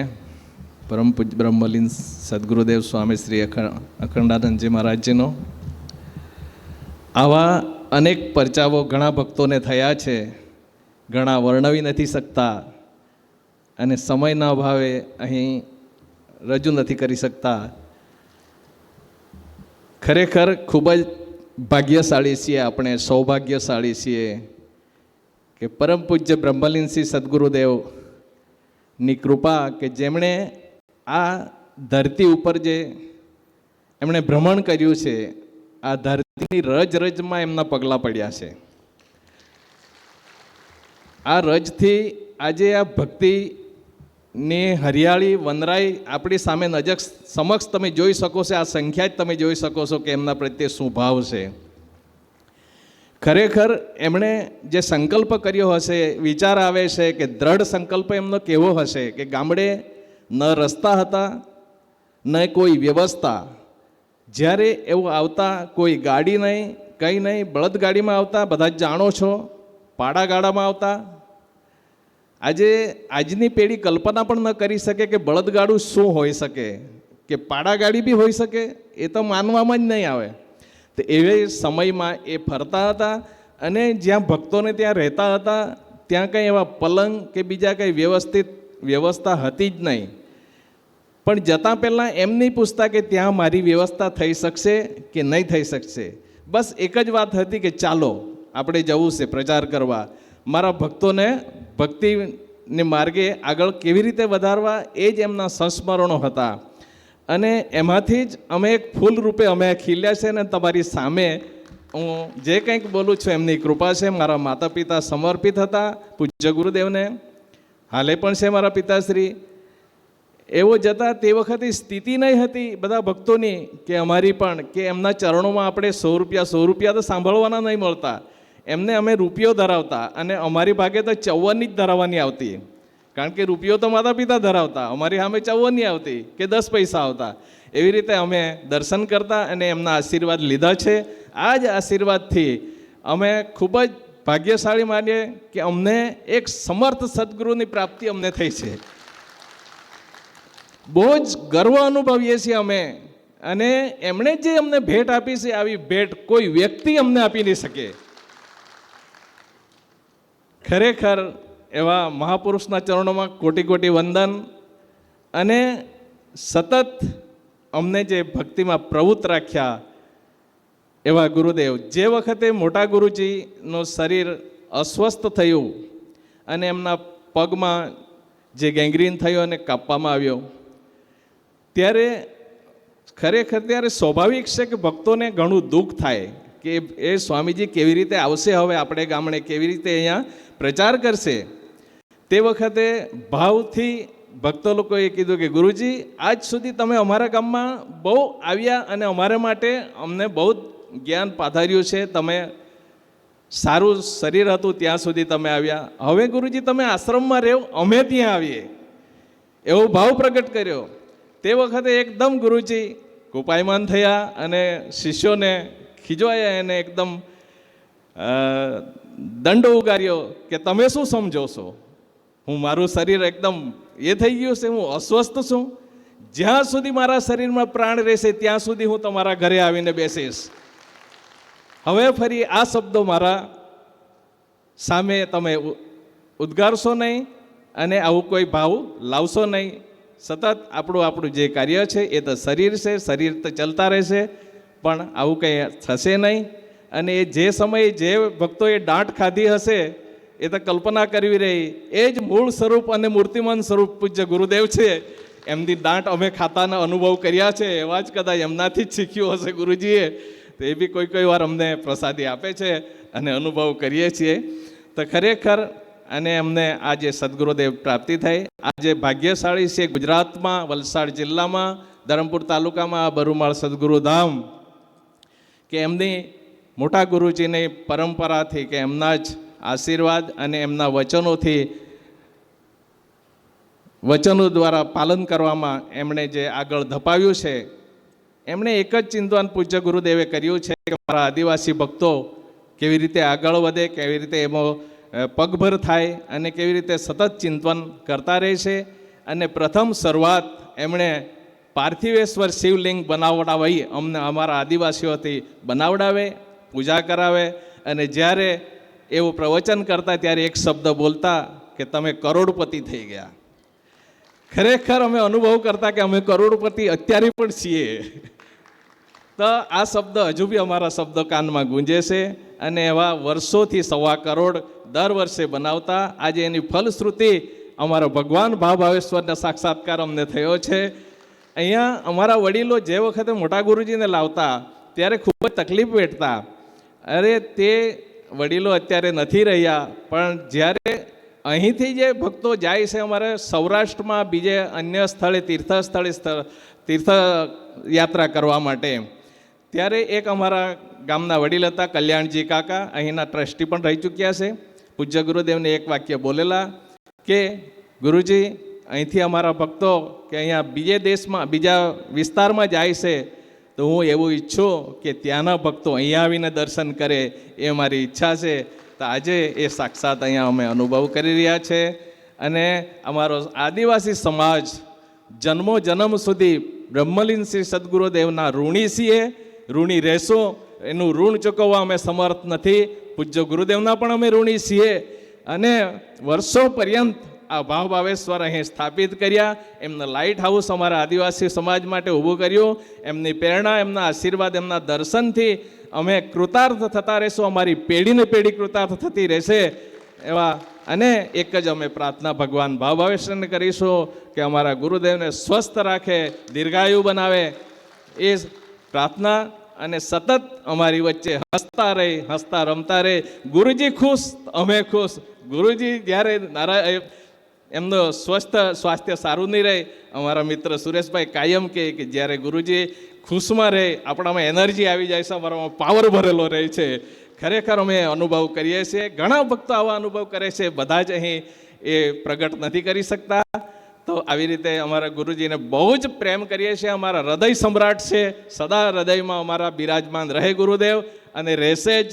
Speaker 1: પરમ પૂજ્ય બ્રહ્મલીન સદગુરુદેવ સ્વામી શ્રી અખંડાનંદજી મહારાજજીનો. આવા અનેક પરચાઓ ઘણા ભક્તોને થયા છે, ઘણા વર્ણવી નથી શકતા અને સમયના અભાવે અહીં રજૂ નથી કરી શકતા. ખરેખર ખૂબ જ ભાગ્યશાળી છીએ, આપણે સૌભાગ્યશાળી છીએ કે પરમ પૂજ્ય બ્રહ્મલીનસિંહ સદગુરુદેવની કૃપા કે જેમણે આ ધરતી ઉપર જે એમણે ભ્રમણ કર્યું છે, આ ધરતીની રજ રજમાં એમના પગલાં પડ્યા છે. આ રજથી આજે આ ભક્તિની હરિયાળી વનરાઈ આપણી સામે નજર સમક્ષ તમે જોઈ શકો છો. આ સંખ્યા જ તમે જોઈ શકો છો કે એમના પ્રત્યે શું ભાવ છે. ખરેખર એમણે જે સંકલ્પ કર્યો હશે, વિચાર આવે છે કે દ્રઢ સંકલ્પ એમનો કેવો હશે કે ગામડે ન રસ્તા હતા ન કોઈ વ્યવસ્થા. જ્યારે એવું આવતા કોઈ ગાડી નહીં, કંઈ નહીં, બળદગાડીમાં આવતા, બધા જ જાણો છો, પાડા ગાડામાં આવતા. આજે આજની પેઢી કલ્પના પણ ન કરી શકે કે બળદગાડું શું હોઈ શકે, કે પાડા ગાડી બી હોઈ શકે, એ તો માનવામાં જ નહીં આવે. તો એવે સમયમાં એ ફરતા હતા અને જ્યાં ભક્તોને ત્યાં રહેતા હતા ત્યાં કંઈ એવા પલંગ કે બીજા કંઈ વ્યવસ્થા હતી જ નહીં. પણ જતાં પહેલાં એમ નહીં પૂછતા કે ત્યાં મારી વ્યવસ્થા થઈ શકશે કે નહીં થઈ શકશે. બસ એક જ વાત હતી કે ચાલો આપણે જવું છે પ્રચાર કરવા, મારા ભક્તોને ભક્તિને માર્ગે આગળ કેવી રીતે વધારવા, એ જ એમના સંસ્મરણો હતા. અને એમાંથી જ અમે એક ફૂલ રૂપે અમે ખીલ્યા છે ને તમારી સામે હું જે કંઈક બોલું છું એમની કૃપા છે. મારા માતા પિતા સમર્પિત હતા પૂજ્ય ગુરુદેવને, હાલે પણ છે મારા પિતાશ્રી. એવો જતાં તે વખતે સ્થિતિ નહીં હતી બધા ભક્તોની કે અમારી પણ કે એમના ચરણોમાં આપણે 100 રૂપિયા તો સાંભળવાના નહીં મળતા. એમને અમે રૂપિયો ધરાવતા અને અમારી ભાગે તો 54 જ ધરાવવાની આવતી, કારણ કે રૂપિયો તો માતા પિતા ધરાવતા, અમારી સામે 54 આવતી કે 10 પૈસા આવતા. એવી રીતે અમે દર્શન કરતા અને એમના આશીર્વાદ લીધા છે. આ જ આશીર્વાદથી અમે ખૂબ જ ભાગ્યશાળી માનીએ કે અમને એક સમર્થ સદગુરુની પ્રાપ્તિ અમને થઈ છે. બહુ જ ગર્વ અનુભવીએ છીએ અમે. અને એમણે જે અમને ભેટ આપી છે, આવી ભેટ કોઈ વ્યક્તિ અમને આપી નહીં શકે. ખરેખર એવા મહાપુરુષના ચરણોમાં કોટી કોટી વંદન. અને સતત અમને જે ભક્તિમાં પ્રવૃત્ત રાખ્યા એવા ગુરુદેવ. જે વખતે મોટા ગુરુજીનું શરીર અસ્વસ્થ થયું અને એમના પગમાં જે ગેંગ્રીન થયો અને કાપવામાં આવ્યો, ત્યારે ખરેખર ત્યારે સ્વાભાવિક છે કે ભક્તોને ઘણું દુઃખ થાય કે એ સ્વામીજી કેવી રીતે આવશે હવે આપણે ગામડે, કેવી રીતે અહીંયા પ્રચાર કરશે. તે વખતે ભાવથી ભક્તો લોકોએ કીધું કે ગુરુજી, આજ સુધી તમે અમારા ગામમાં બહુ આવ્યા અને અમારા માટે અમને બહુ જ્ઞાન પાધાર્યું છે, તમે સારું શરીર હતું ત્યાં સુધી તમે આવ્યા, હવે ગુરુજી તમે આશ્રમમાં રહો, અમે ત્યાં આવીએ, એવો ભાવ પ્રગટ કર્યો. તે વખતે એકદમ ગુરુજી કોપાયમાન થયા અને શિષ્યોને ખીજવાયા, એને એકદમ દંડ ઉગાર્યો કે તમે શું સમજો છો, હું મારું શરીર એકદમ એ થઈ ગયું છે, હું અસ્વસ્થ છું, જ્યાં સુધી મારા શરીરમાં પ્રાણ રહેશે ત્યાં સુધી હું તમારા ઘરે આવીને બેસીશ. હવે ફરી આ શબ્દો મારા સામે તમે ઉદ્ગારશો નહીં અને આવું કોઈ ભાવ લાવશો નહીં. સતત આપણું જે કાર્ય છે એ તો શરીર છે, શરીર તો ચાલતા રહેશે, પણ આવું કંઈ થશે નહીં. અને એ જે સમયે જે ભક્તોએ દાંટ ખાધી હશે એ તો કલ્પના કરવી રહી, એ જ મૂળ સ્વરૂપ અને મૂર્તિમાન સ્વરૂપ પૂજ્ય ગુરુદેવ છે. એમની દાંટ અમે ખાતાના અનુભવ કર્યા છે, એવા જ કદાચ એમનાથી જ શીખ્યું હશે ગુરુજીએ. તો એ બી કોઈ વાર અમને પ્રસાદી આપે છે અને અનુભવ કરીએ છીએ. તો ખરેખર અને અમને આ જે સદગુરુદેવ પ્રાપ્તિ થઈ, આજે ભાગ્યશાળી છે ગુજરાતમાં, વલસાડ જિલ્લામાં, ધરમપુર તાલુકામાં આ બરુમાળ સદગુરુધામ, કે એમની મોટા ગુરુજીની પરંપરાથી કે એમના જ આશીર્વાદ અને એમના વચનો દ્વારા પાલન કરવામાં એમણે જે આગળ ધપાવ્યું છે, એમણે એક જ ચિંતન પૂજ્ય ગુરુદેવે કર્યું છે કે મારા આદિવાસી ભક્તો કેવી રીતે આગળ વધે, કેવી રીતે એમાં પગભર થાય અને કેવી રીતે સતત ચિંતન કરતા રહે છે. અને પ્રથમ શરૂઆત એમણે પાર્થિવેશ્વર શિવલિંગ બનાવડાવી અમને અમારા આદિવાસીઓથી બનાવડાવે, પૂજા કરાવે. અને જ્યારે એવું પ્રવચન કરતા ત્યારે એક શબ્દ બોલતા કે તમે કરોડપતિ થઈ ગયા. ખરેખર અમે અનુભવ કરતા કે અમે કરોડપતિ અત્યારે પણ છીએ. તો આ શબ્દ હજુ બી અમારા શબ્દો કાનમાં ગુંજે છે અને એવા વર્ષોથી 1.25 કરોડ દર વર્ષે બનાવતા આજે એની ફલશ્રુતિ અમારા ભગવાન ભાવેશ્વરના સાક્ષાત્કાર અમને થયો છે. અહીંયા અમારા વડીલો જે વખતે મોટા ગુરુજીને લાવતા ત્યારે ખૂબ જ તકલીફ વેઠતા. અરે તે વડીલો અત્યારે નથી રહ્યા, પણ જ્યારે અહીંથી જે ભક્તો જાય છે અમારે સૌરાષ્ટ્રમાં બીજે અન્ય સ્થળે તીર્થયાત્રા કરવા માટે, ત્યારે એક અમારા ગામના વડીલ હતા કલ્યાણજી કાકા, અહીંના ટ્રસ્ટી પણ રહી ચૂક્યા છે. પૂજ્ય ગુરુદેવને એક વાક્ય બોલેલા કે ગુરુજી અહીંથી અમારા ભક્તો કે અહીંયા બીજે દેશમાં બીજા વિસ્તારમાં જાય છે તો હું એવું ઈચ્છું કે ત્યાંના ભક્તો અહીંયા આવીને દર્શન કરે, એ મારી ઈચ્છા છે. તો આજે એ સાક્ષાત અહીંયા અમે અનુભવ કરી રહ્યા છે. અને અમારો આદિવાસી સમાજ જન્મો જન્મ સુધી બ્રહ્મલીન શ્રી સદગુરુદેવના ઋણી છીએ, ઋણી રહેશું. એનું ઋણ ચૂકવવા અમે સમર્થ નથી. પૂજ્ય ગુરુદેવના પણ અમે ઋણી છીએ. અને વર્ષો પર્યંત આ ભાવેશ્વર અહીં સ્થાપિત કર્યા. એમના લાઇટ હાઉસ અમારા આદિવાસી સમાજ માટે ઊભું કર્યું. એમની પ્રેરણા, એમના આશીર્વાદ, એમના દર્શનથી અમે કૃતાર્થ થતા રહીશું. અમારી પેઢીને પેઢી કૃતાર્થ થતી રહેશે એવા. અને એક જ અમે પ્રાર્થના ભગવાન ભાવેશ્વરને કરીશું કે અમારા ગુરુદેવને સ્વસ્થ રાખે, દીર્ઘાયુ બનાવે. એ પ્રાર્થના અને સતત અમારી વચ્ચે હસતા રહે, હસતા રમતા રહે. ગુરુજી ખુશ, અમે ખુશ. ગુરુજી જ્યારે એમનું સ્વાસ્થ્ય સારું નહીં રહે, અમારા મિત્ર સુરેશભાઈ કાયમ કહે કે જ્યારે ગુરુજી ખુશમાં રહે આપણામાં એનર્જી આવી જાય છે, અમારામાં પાવર ભરેલો રહે છે. ખરેખર અમે અનુભવ કરીએ છીએ. ઘણા ભક્તો આવા અનુભવ કરે છે, બધા જ અહીં એ પ્રગટ નથી કરી શકતા. તો આવી રીતે અમારા ગુરુજીને બહુ જ પ્રેમ કરીએ છીએ. અમારા હૃદય સમ્રાટ છે, સદા હૃદયમાં અમારા બિરાજમાન રહે ગુરુદેવ અને રહેશે જ,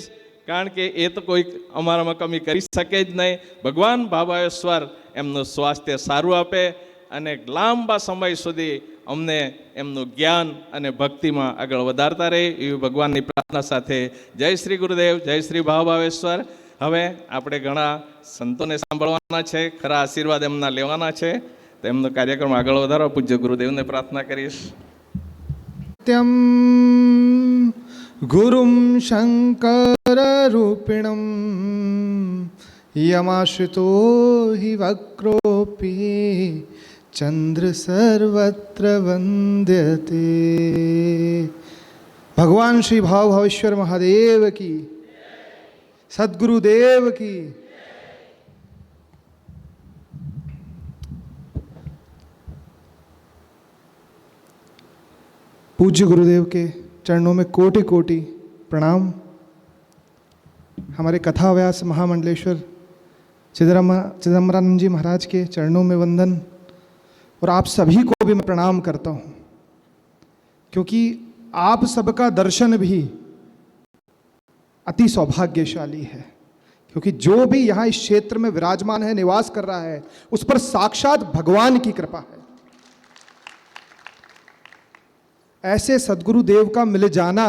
Speaker 1: કારણ કે એ તો કોઈ અમારામાં કમી કરી શકે જ નહીં. ભગવાન ભાવેશ્વર એમનું સ્વાસ્થ્ય સારું આપે અને લાંબા સમય સુધી અમને એમનું જ્ઞાન અને ભક્તિમાં આગળ વધારતા રહે એવી ભગવાનની પ્રાર્થના સાથે જય શ્રી ગુરુદેવ, જય શ્રી ભાવેશ્વર. હવે આપણે ઘણા સંતોને સાંભળવાના છે, ખરા આશીર્વાદ એમના લેવાના છે. તો એમનો કાર્યક્રમ આગળ વધારવા પૂજ્ય ગુરુદેવને પ્રાર્થના કરીશ.
Speaker 6: સત્યમ ગુરુમ શંકર રૂપિણમ યમાશ્રિતો હિ વક્રોપી ચંદ્ર સર્વત્ર વંદ્યતે. ભગવાન શ્રી ભાવેશ્વર મહાદેવ કી, સદગુરુદેવ की. पूज्य गुरुदेव के चरणों में कोटि कोटि प्रणाम. हमारे कथा व्यास महामंडलेश्वर चिदम्बरानंद जी महाराज के चरणों में वंदन. और आप सभी को भी मैं प्रणाम करता हूँ, क्योंकि आप सबका दर्शन भी अति सौभाग्यशाली है. क्योंकि जो भी यहाँ इस क्षेत्र में विराजमान है, निवास कर रहा है, उस पर साक्षात भगवान की कृपा है. ऐसे सद्गुरुदेव का मिल जाना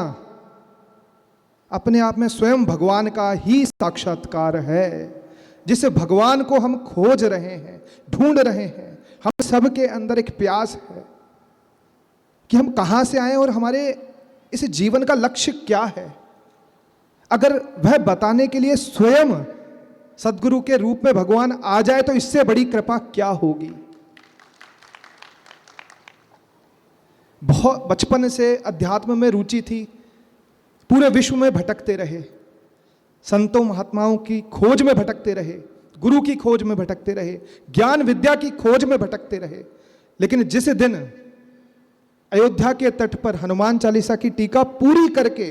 Speaker 6: अपने आप में स्वयं भगवान का ही साक्षात्कार है. जिस भगवान को हम खोज रहे हैं, ढूंढ रहे हैं, हम सब के अंदर एक प्यास है कि हम कहाँ से आए और हमारे इस जीवन का लक्ष्य क्या है. अगर वह बताने के लिए स्वयं सद्गुरु के रूप में भगवान आ जाए तो इससे बड़ी कृपा क्या होगी. बहुत बचपन से अध्यात्म में रुचि थी, पूरे विश्व में भटकते रहे, संतों महात्माओं की खोज में भटकते रहे, गुरु की खोज में भटकते रहे, ज्ञान विद्या की खोज में भटकते रहे. लेकिन जिस दिन अयोध्या के तट पर हनुमान चालीसा की टीका पूरी करके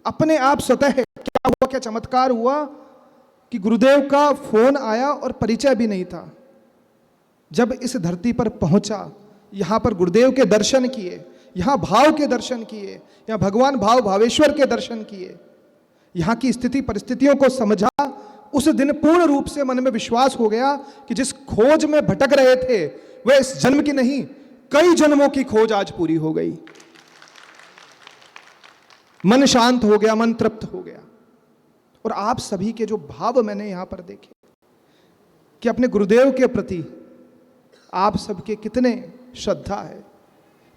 Speaker 6: अपने आप स्वतः क्या हुआ, क्या चमत्कार हुआ कि गुरुदेव का फोन आया और परिचय भी नहीं था. जब इस धरती पर पहुंचा, यहाँ पर गुरुदेव के दर्शन किए, यहाँ भाव के दर्शन किए, यहाँ भगवान भावेश्वर के दर्शन किए, यहाँ की स्थिति परिस्थितियों को समझा, उस दिन पूर्ण रूप से मन में विश्वास हो गया कि जिस खोज में भटक रहे थे वह इस जन्म की नहीं, कई जन्मों की खोज आज पूरी हो गई. मन शांत हो गया, मन तृप्त हो गया. और आप सभी के जो भाव मैंने यहां पर देखे कि अपने गुरुदेव के प्रति आप सबके कितने श्रद्धा है,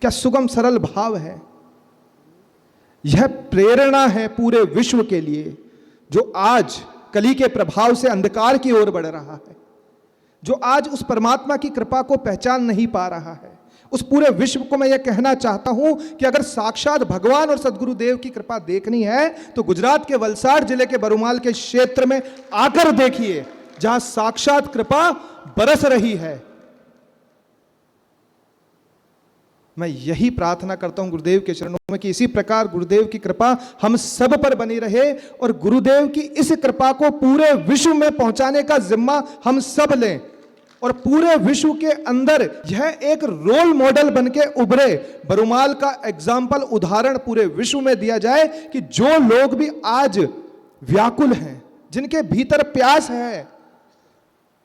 Speaker 6: क्या सुगम सरल भाव है. यह प्रेरणा है पूरे विश्व के लिए, जो आज कली के प्रभाव से अंधकार की ओर बढ़ रहा है, जो आज उस परमात्मा की कृपा को पहचान नहीं पा रहा है। उस पूरे विश्व को मैं यह कहना चाहता हूं कि अगर साक्षात भगवान और सदगुरुदेव की कृपा देखनी है तो गुजरात के वलसाड जिले के बरुमाल के क्षेत्र में आकर देखिए, जहां साक्षात कृपा बरस रही है। मैं यही प्रार्थना करता हूं गुरुदेव के चरणों में कि इसी प्रकार गुरुदेव की कृपा हम सब पर बनी रहे और गुरुदेव की इस कृपा को पूरे विश्व में पहुंचाने का जिम्मा हम सब लें और पूरे विश्व के अंदर यह एक रोल मॉडल बनके उभरे, बरुमाल का एग्जाम्पल, उदाहरण पूरे विश्व में दिया जाए कि जो लोग भी आज व्याकुल हैं, जिनके भीतर प्यास है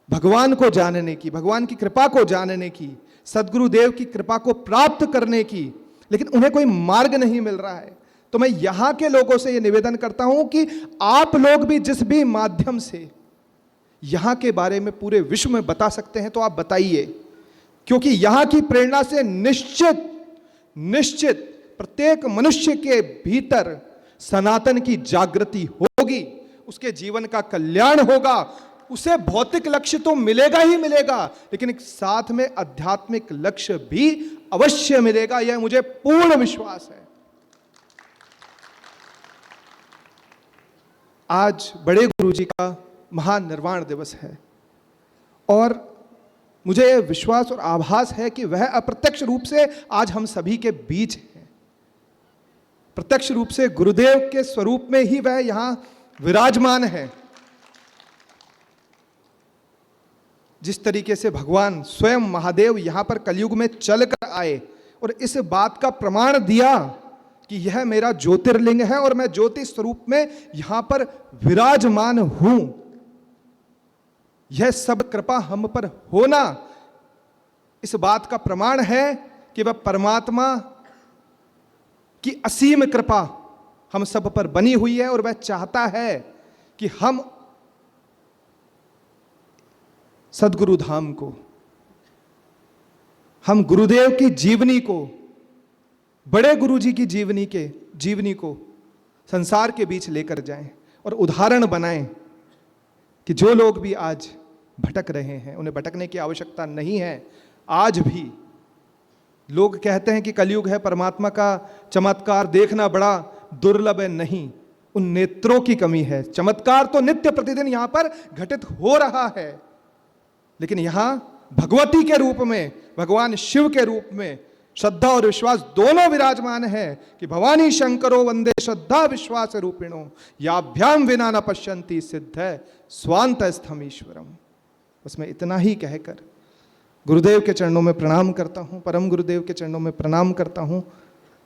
Speaker 6: भगवान को जानने की, भगवान की कृपा को जानने की, सदगुरुदेव की कृपा को प्राप्त करने की, लेकिन उन्हें कोई मार्ग नहीं मिल रहा है, तो मैं यहां के लोगों से यह निवेदन करता हूं कि आप लोग भी जिस भी माध्यम से यहां के बारे में पूरे विश्व में बता सकते हैं तो आप बताइए, क्योंकि यहां की प्रेरणा से निश्चित प्रत्येक मनुष्य के भीतर सनातन की जागृति होगी, उसके जीवन का कल्याण होगा, उसे भौतिक लक्ष्य तो मिलेगा ही मिलेगा, लेकिन साथ में आध्यात्मिक लक्ष्य भी अवश्य मिलेगा, यह मुझे पूर्ण विश्वास है। आज बड़े गुरुजी का महानिर्वाण दिवस है और मुझे यह विश्वास और आभास है कि वह अप्रत्यक्ष रूप से आज हम सभी के बीच है। प्रत्यक्ष रूप से गुरुदेव के स्वरूप में ही वह यहां विराजमान है। जिस तरीके से भगवान स्वयं महादेव यहां पर कलयुग में चलकर आए और इस बात का प्रमाण दिया कि यह मेरा ज्योतिर्लिंग है और मैं ज्योति स्वरूप में यहां पर विराजमान हूं, यह सब कृपा हम पर होना इस बात का प्रमाण है कि वह परमात्मा की असीम कृपा हम सब पर बनी हुई है और वह चाहता है कि हम सद्गुरु धाम को, हम गुरुदेव की जीवनी को, बड़े गुरुजी की जीवनी को संसार के बीच लेकर जाएं और उदाहरण बनाएं कि जो लोग भी आज भटक रहे हैं उन्हें भटकने की आवश्यकता नहीं है। आज भी लोग कहते हैं कि कलयुग है, परमात्मा का चमत्कार देखना बड़ा दुर्लभ है, नहीं, उन नेत्रों की कमी है। चमत्कार तो नित्य प्रतिदिन यहां पर घटित हो रहा है, लेकिन यहां भगवती के रूप में, भगवान शिव के रूप में श्रद्धा और विश्वास दोनों विराजमान है कि भवानी शंकरो वंदे श्रद्धा विश्वास रूपिणो याभ्याम विना न पश्यन्ति सिद्ध स्वांतस्थम ईश्वरम। बस मैं इतना ही कहकर गुरुदेव के चरणों में प्रणाम करता हूं, परम गुरुदेव के चरणों में प्रणाम करता हूं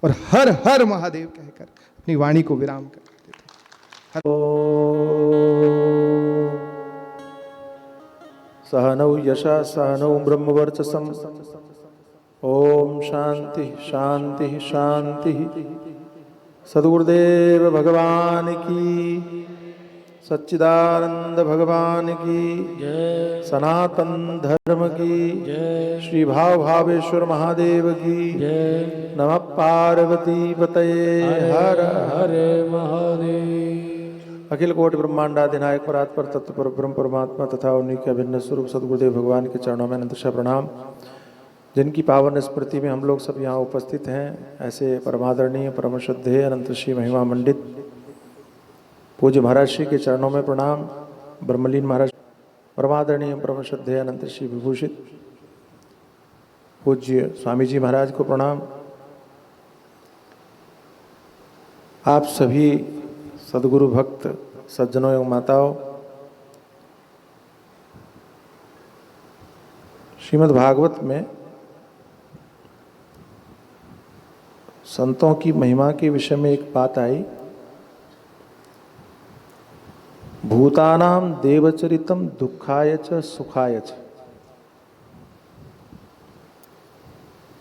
Speaker 6: और हर हर महादेव कहकर अपनी वाणी को विराम कर देता हूं।
Speaker 7: सहनौ यशा सहनौ ब्रह्मवर्चसं ओम शांति शांति शांति। सद्गुरुदेव भगवान की, सच्चिदानंद भगवान की, सनातन धर्म की, श्री भाव भावेश्वर महादेव की, नमः पार्वती पतये हर हर महादेव। अखिल कोटि ब्रह्मांडाधिनायक परात्पर तत्पर ब्रह्म परमात्मा तथा उन्हीं के अभिन्न स्वरूप सद्गुरुदेव भगवान के चरणों में अनंतशः प्रणाम। जिनकी पावन स्मृति में हम लोग सब यहाँ उपस्थित हैं, ऐसे परमादरणीय परम श्रद्धेय अनंत श्री महिमा मंडित पूज्य महाराज श्री के चरणों में प्रणाम। ब्रह्मलीन महाराज, परमादरणीय परम श्रद्धेय अनंत श्री विभूषित पूज्य स्वामी जी महाराज को प्रणाम। आप सभी सद्गुरु भक्त सज्जनों एवं माताओं, श्रीमद् भागवत में संतों की महिमा के विषय में एक बात आई, भूतानाम देवचरितम दुखाय च सुखाय च।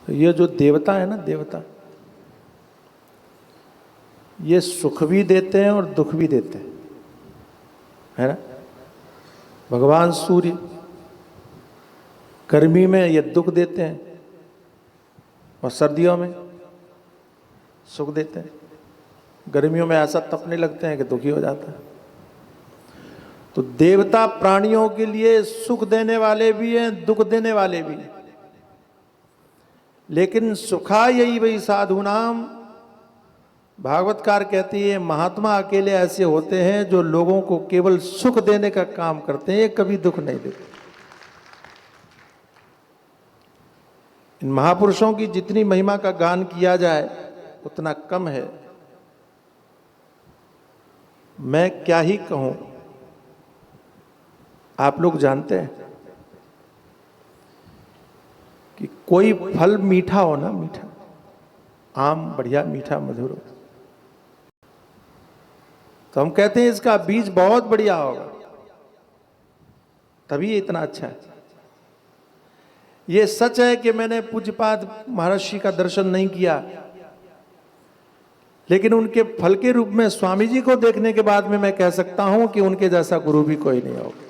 Speaker 7: ये जो देवता है ना, देवता ये सुख भी देते हैं और दुख भी देते हैं, है ना। भगवान सूर्य गर्मी में ये दुख देते हैं और सर्दियों में सुख देते हैं। गर्मियों में ऐसा तपने लगते हैं कि दुखी हो जाता है। तो देवता प्राणियों के लिए सुख देने वाले भी हैं, दुख देने वाले भी हैं, लेकिन सुखा यही वही साधु नाम। भागवतकार कहती है महात्मा अकेले ऐसे होते हैं जो लोगों को केवल सुख देने का काम करते हैं, ये कभी दुख नहीं देते। इन महापुरुषों की जितनी महिमा का गान किया जाए उतना कम है। मैं क्या ही कहूं, आप लोग जानते हैं कि कोई फल मीठा हो ना, मीठा आम बढ़िया मीठा मधुर हो, तो हम कहते हैं इसका बीज बहुत बढ़िया होगा, तभी इतना अच्छा है। ये सच है कि मैंने पूज्यपाद महर्षि का दर्शन नहीं किया, लेकिन उनके फल के रूप में स्वामी जी को देखने के बाद में मैं कह सकता हूं कि उनके जैसा गुरु भी कोई नहीं होगा।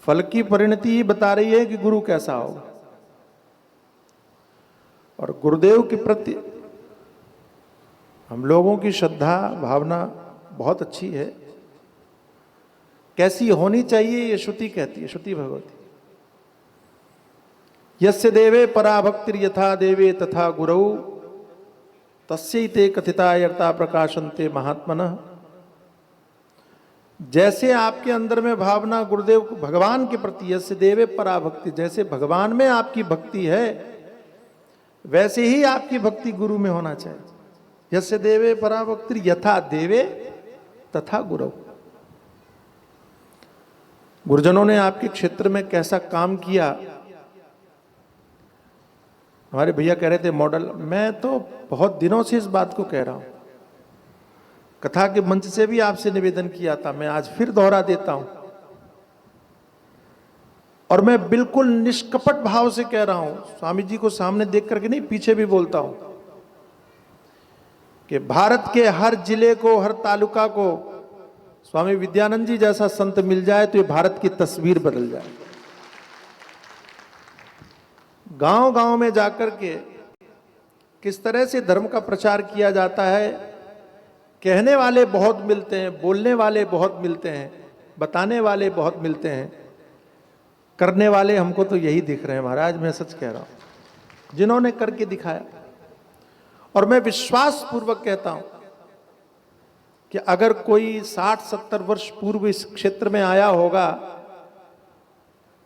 Speaker 7: फल की परिणति ही बता रही है कि गुरु कैसा होगा। और गुरुदेव के प्रति हम लोगों की श्रद्धा भावना बहुत अच्छी है। कैसी होनी चाहिए ये श्रुति कहती है, श्रुति भगवती। यस्य देवे परा भक्तिर यथा देवे तथा गुरौ तस्यैते कथितायर्ता प्रकाशन्ते महात्मनः। जैसे आपके अंदर में भावना गुरुदेव भगवान के प्रति, यस्य देवे परा भक्ति, जैसे भगवान में आपकी भक्ति है वैसे ही आपकी भक्ति गुरु में होना चाहिए। यस्य देवे परा भक्ति यथा देवे तथा गुरु। गुरुजनों ने आपके क्षेत्र में कैसा काम किया, हमारे भैया कह रहे थे मॉडल। मैं तो बहुत दिनों से इस बात को कह रहा हूं, कथा के मंच से भी आपसे निवेदन किया था, मैं आज फिर दोहरा देता हूं। और मैं बिल्कुल निष्कपट भाव से कह रहा हूं, स्वामी जी को सामने देख करके नहीं, पीछे भी बोलता हूं कि भारत के हर जिले को, हर तालुका को स्वामी विद्यानंद जी जैसा संत मिल जाए तो ये भारत की तस्वीर बदल जाए। गांव गांव में जाकर के किस तरह से धर्म का प्रचार किया जाता है। कहने वाले बहुत मिलते हैं, बोलने वाले बहुत मिलते हैं, बताने वाले बहुत मिलते हैं, करने वाले हमको तो यही दिख रहे हैं महाराज। मैं सच कह रहा हूं, जिन्होंने करके दिखाया। और मैं विश्वास पूर्वक कहता हूं कि अगर कोई 60-70 वर्ष पूर्व इस क्षेत्र में आया होगा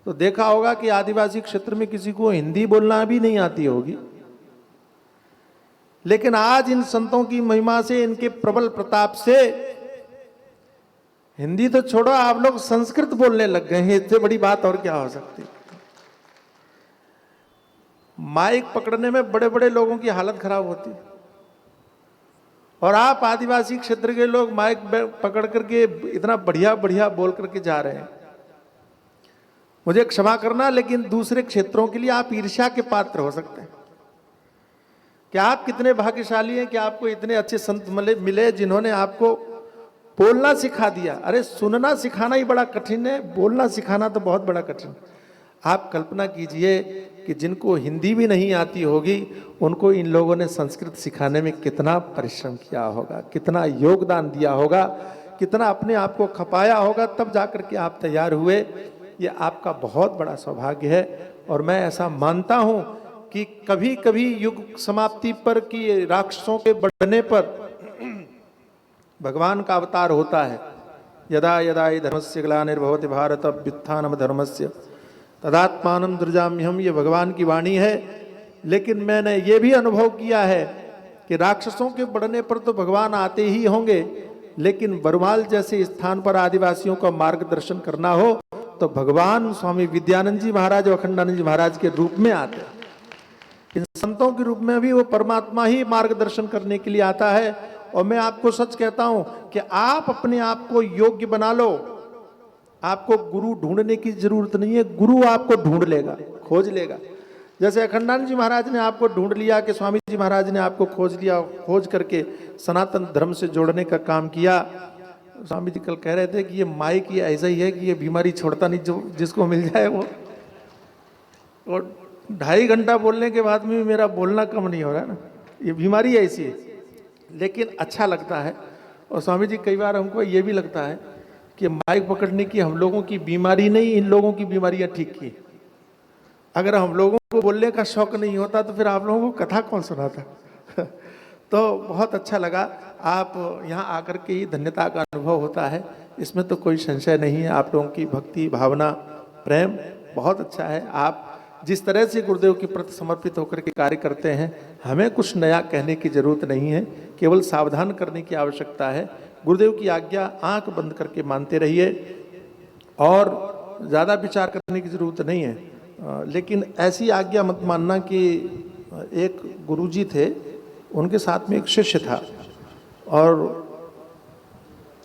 Speaker 7: तो देखा होगा कि आदिवासी क्षेत्र में किसी को हिंदी बोलना भी नहीं आती होगी, लेकिन आज इन संतों की महिमा से, इनके प्रबल प्रताप से हिंदी तो छोड़ो, आप लोग संस्कृत बोलने लग गए हैं। इससे बड़ी बात और क्या हो सकती। माइक पकड़ने में बड़े बड़े लोगों की हालत खराब होती है, और आप आदिवासी क्षेत्र के लोग माइक पकड़ करके इतना बढ़िया बढ़िया बोल करके जा रहे हैं। मुझे क्षमा करना, लेकिन दूसरे क्षेत्रों के लिए आप ईर्ष्या के पात्र हो सकते हैं कि आप कितने भाग्यशाली हैं कि आपको इतने अच्छे संत मिले जिन्होंने आपको बोलना सिखा दिया। अरे सुनना सिखाना ही बड़ा कठिन है, बोलना सिखाना तो बहुत बड़ा कठिन। आप कल्पना कीजिए कि जिनको हिंदी भी नहीं आती होगी उनको इन लोगों ने संस्कृत सिखाने में कितना परिश्रम किया होगा, कितना योगदान दिया होगा, कितना अपने आप को खपाया होगा, तब जाकर के आप तैयार हुए। ये आपका बहुत बड़ा सौभाग्य है। और मैं ऐसा मानता हूं कि कभी कभी युग समाप्ति पर कि राक्षसों के बढ़ने पर भगवान का अवतार होता है। यदा यदा हि धर्मस्य ग्लानिर्भवति भारत अभ्युत्थानम धर्मस्य तदात्मानं सृजाम्यहम्। ये भगवान की वाणी है। लेकिन मैंने ये भी अनुभव किया है कि राक्षसों के बढ़ने पर तो भगवान आते ही होंगे, लेकिन बरवाल जैसे स्थान पर आदिवासियों का मार्गदर्शन करना हो तो भगवान स्वामी विद्यानंद जी महाराज और अखंडानंद जी महाराज के रूप में आते हैं। इन संतों के रूप में भी वो परमात्मा ही मार्गदर्शन करने के लिए आता है। और मैं आपको सच कहता हूं कि आप अपने आप को योग्य बना लो। आपको गुरु ढूंढने की जरूरत नहीं है, गुरु आपको ढूंढ लेगा, खोज लेगा। जैसे अखंडानंद जी महाराज ने आपको ढूंढ लिया कि स्वामी जी महाराज ने आपको खोज लिया, खोज करके सनातन धर्म से जोड़ने का काम किया। स्वामी जी कल कह रहे थे कि ये माइक ये ऐसा ही है कि ये बीमारी छोड़ता नहीं, जो जिसको मिल जाए वो। और 2.5 घंटा बोलने के बाद में मेरा बोलना कम नहीं हो रहा है ना। ये बीमारी ऐसी है, लेकिन अच्छा लगता है। और स्वामी जी कई बार हमको ये भी लगता है कि माइक पकड़ने की हम लोगों की बीमारी नहीं, इन लोगों की बीमारियां ठीक की। अगर हम लोगों को बोलने का शौक नहीं होता तो फिर आप लोगों को कथा कौन सुनाता। तो बहुत अच्छा लगा, आप यहाँ आकर के ही धन्यता का अनुभव होता है, इसमें तो कोई संशय नहीं है। आप लोगों की भक्ति भावना प्रेम बहुत अच्छा है। आप जिस तरह से गुरुदेव के प्रति समर्पित होकर के कार्य करते हैं, हमें कुछ नया कहने की जरूरत नहीं है, केवल सावधान करने की आवश्यकता है। गुरुदेव की आज्ञा आंख बंद करके मानते रहिए और ज़्यादा विचार करने की जरूरत नहीं है। लेकिन ऐसी आज्ञा मत मानना कि एक गुरुजी थे, उनके साथ में एक शिष्य था और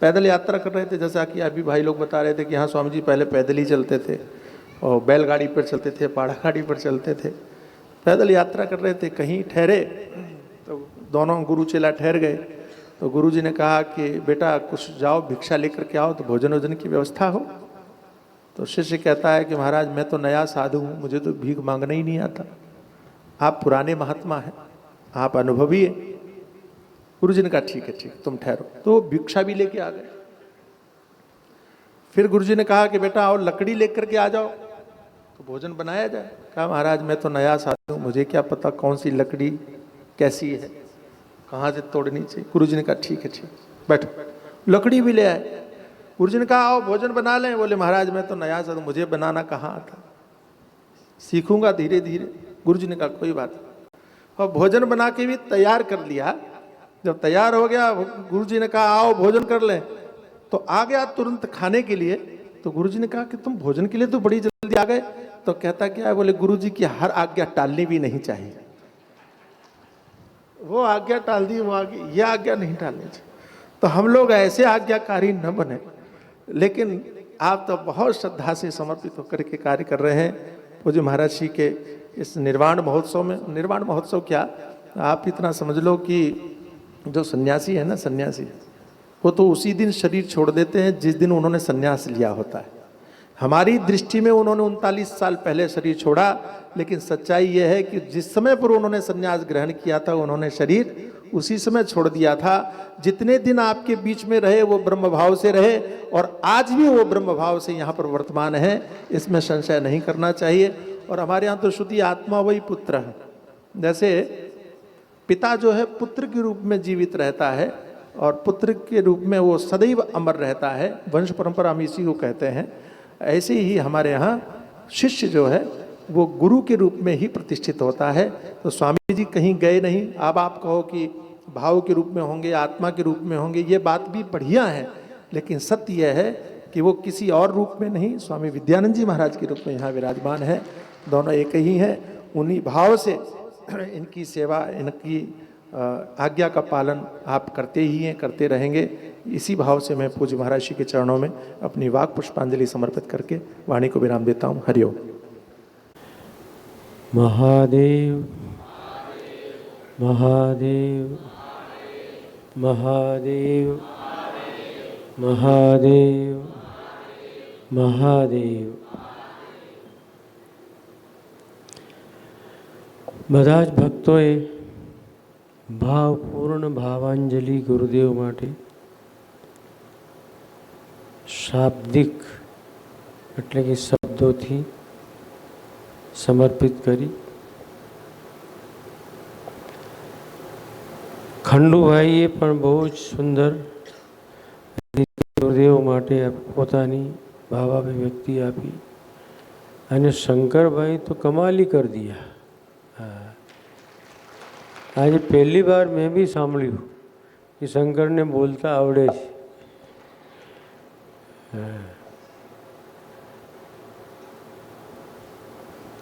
Speaker 7: पैदल यात्रा कर रहे थे। जैसा कि अभी भाई लोग बता रहे थे कि हाँ स्वामी जी पहले पैदल ही चलते थे और बैलगाड़ी पर चलते थे, पाड़ा गाड़ी पर चलते थे, पैदल यात्रा कर रहे थे। कहीं ठहरे तो दोनों गुरु चेला ठहर गए, तो गुरुजी ने कहा कि बेटा कुछ जाओ भिक्षा लेकर के आओ तो भोजन वोजन की व्यवस्था हो। तो शिष्य कहता है कि महाराज मैं तो नया साधु हूँ, मुझे तो भीख मांगना ही नहीं आता। आप पुराने महात्मा हैं, आप अनुभवी हैं। गुरुजी ने कहा ठीक है ठीक, तुम ठहरो। तो भिक्षा भी लेके आ गए। फिर गुरुजी ने कहा कि बेटा आओ लकड़ी लेकर के आ जाओ तो भोजन बनाया जाए। कहा महाराज मैं तो नया साधु हूँ, मुझे क्या पता कौन सी लकड़ी कैसी है, कहाँ से तोड़नी चाहिए। गुरुजी ने कहा ठीक है ठीक, बैठो। लकड़ी भी ले आए। गुरुजी ने कहा आओ भोजन बना लें। बोले महाराज मैं तो नया साधु, मुझे बनाना कहाँ आता, सीखूंगा धीरे धीरे। गुरुजी ने कहा कोई बात नहीं। और भोजन बना के भी तैयार कर लिया। जब तैयार हो गया, गुरुजी ने कहा आओ भोजन कर लें, तो आ गया तुरंत खाने के लिए। तो गुरुजी ने कहा कि तुम भोजन के लिए तो बड़ी जल्दी आ गए। तो कहता क्या है, बोले गुरुजी की हर आज्ञा टालनी भी नहीं चाहिए। वो आज्ञा टाल दी, वो आज्ञा, ये आज्ञा नहीं टालनी चाहिए। तो हम लोग ऐसे आज्ञाकारी न बने। लेकिन आप तो बहुत श्रद्धा से समर्पित होकर के कार्य कर रहे हैं। पूज्य महाराज जी के इस निर्वाण महोत्सव में, निर्वाण महोत्सव क्या, आप इतना समझ लो कि जो सन्यासी है ना, सन्यासी वो तो उसी दिन शरीर छोड़ देते हैं जिस दिन उन्होंने सन्यास लिया होता है। हमारी दृष्टि में उन्होंने 39 साल पहले शरीर छोड़ा, लेकिन सच्चाई यह है कि जिस समय पर उन्होंने सन्यास ग्रहण किया था उन्होंने शरीर उसी समय छोड़ दिया था। जितने दिन आपके बीच में रहे वो ब्रह्म भाव से रहे और आज भी वो ब्रह्म भाव से यहाँ पर वर्तमान है, इसमें संशय नहीं करना चाहिए। और हमारे यहाँ तो शुद्धि आत्मा वही पुत्र है। जैसे पिता जो है पुत्र के रूप में जीवित रहता है और पुत्र के रूप में वो सदैव अमर रहता है, वंश परंपरा हम इसी को कहते हैं। ऐसे ही हमारे यहाँ शिष्य जो है वो गुरु के रूप में ही प्रतिष्ठित होता है। तो स्वामी जी कहीं गए नहीं। अब आप कहो कि भाव के रूप में होंगे, आत्मा के रूप में होंगे, ये बात भी बढ़िया है, लेकिन सत्य यह है कि वो किसी और रूप में नहीं, स्वामी विद्यानंद जी महाराज के रूप में यहाँ विराजमान है। दोनों एक ही हैं। उन्हीं भाव से इनकी सेवा, इनकी आज्ञा का पालन आप करते ही हैं, करते रहेंगे। इसी भाव से मैं पूज्य महाराज जी के चरणों में अपनी वाक पुष्पांजलि समर्पित करके वाणी को विराम देता हूँ। हरिओम।
Speaker 8: महादेव महादेव महादेव महादेव महादेव। બધા જ ભક્તોએ ભાવપૂર્ણ ભાવાંજલિ ગુરુદેવ માટે શાબ્દિક એટલે કે શબ્દોથી સમર્પિત કરી. ખંડુભાઈએ પણ બહુ જ સુંદર ગુરુદેવ માટે પોતાની ભાવાભિવ્યક્તિ આપી અને શંકરભાઈ તો કમાલી કરી દિયા. आज पहली बार मैं भी सांभळ्યું कि शंकर ने बोलता आवड़े छे.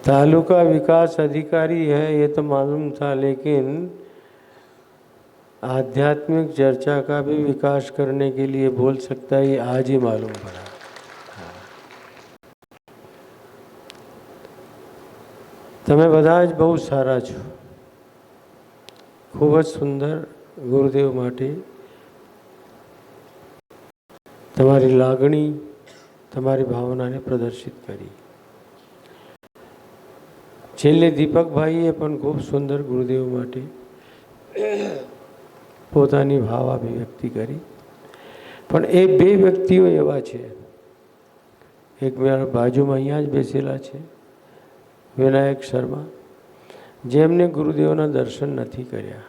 Speaker 8: तालुका विकास अधिकारी है ये तो मालूम था, लेकिन आध्यात्मिक चर्चा का भी विकास करने के लिए बोल सकता है, ये आज ही मालूम पड़ा. તમે બધા જ બહુ સારા છો. ખૂબ જ સુંદર ગુરુદેવ માટે તમારી લાગણી, તમારી ભાવનાને પ્રદર્શિત કરી. છેલ્લે દીપકભાઈએ પણ ખૂબ સુંદર ગુરુદેવ માટે પોતાની ભાવ અભિવ્યક્તિ કરી. પણ એ બે વ્યક્તિઓ એવા છે, એક મારા બાજુમાં અહીંયા જ બેસેલા છે વિનાયક શર્મા, જેમને ગુરુદેવના દર્શન નથી કર્યા.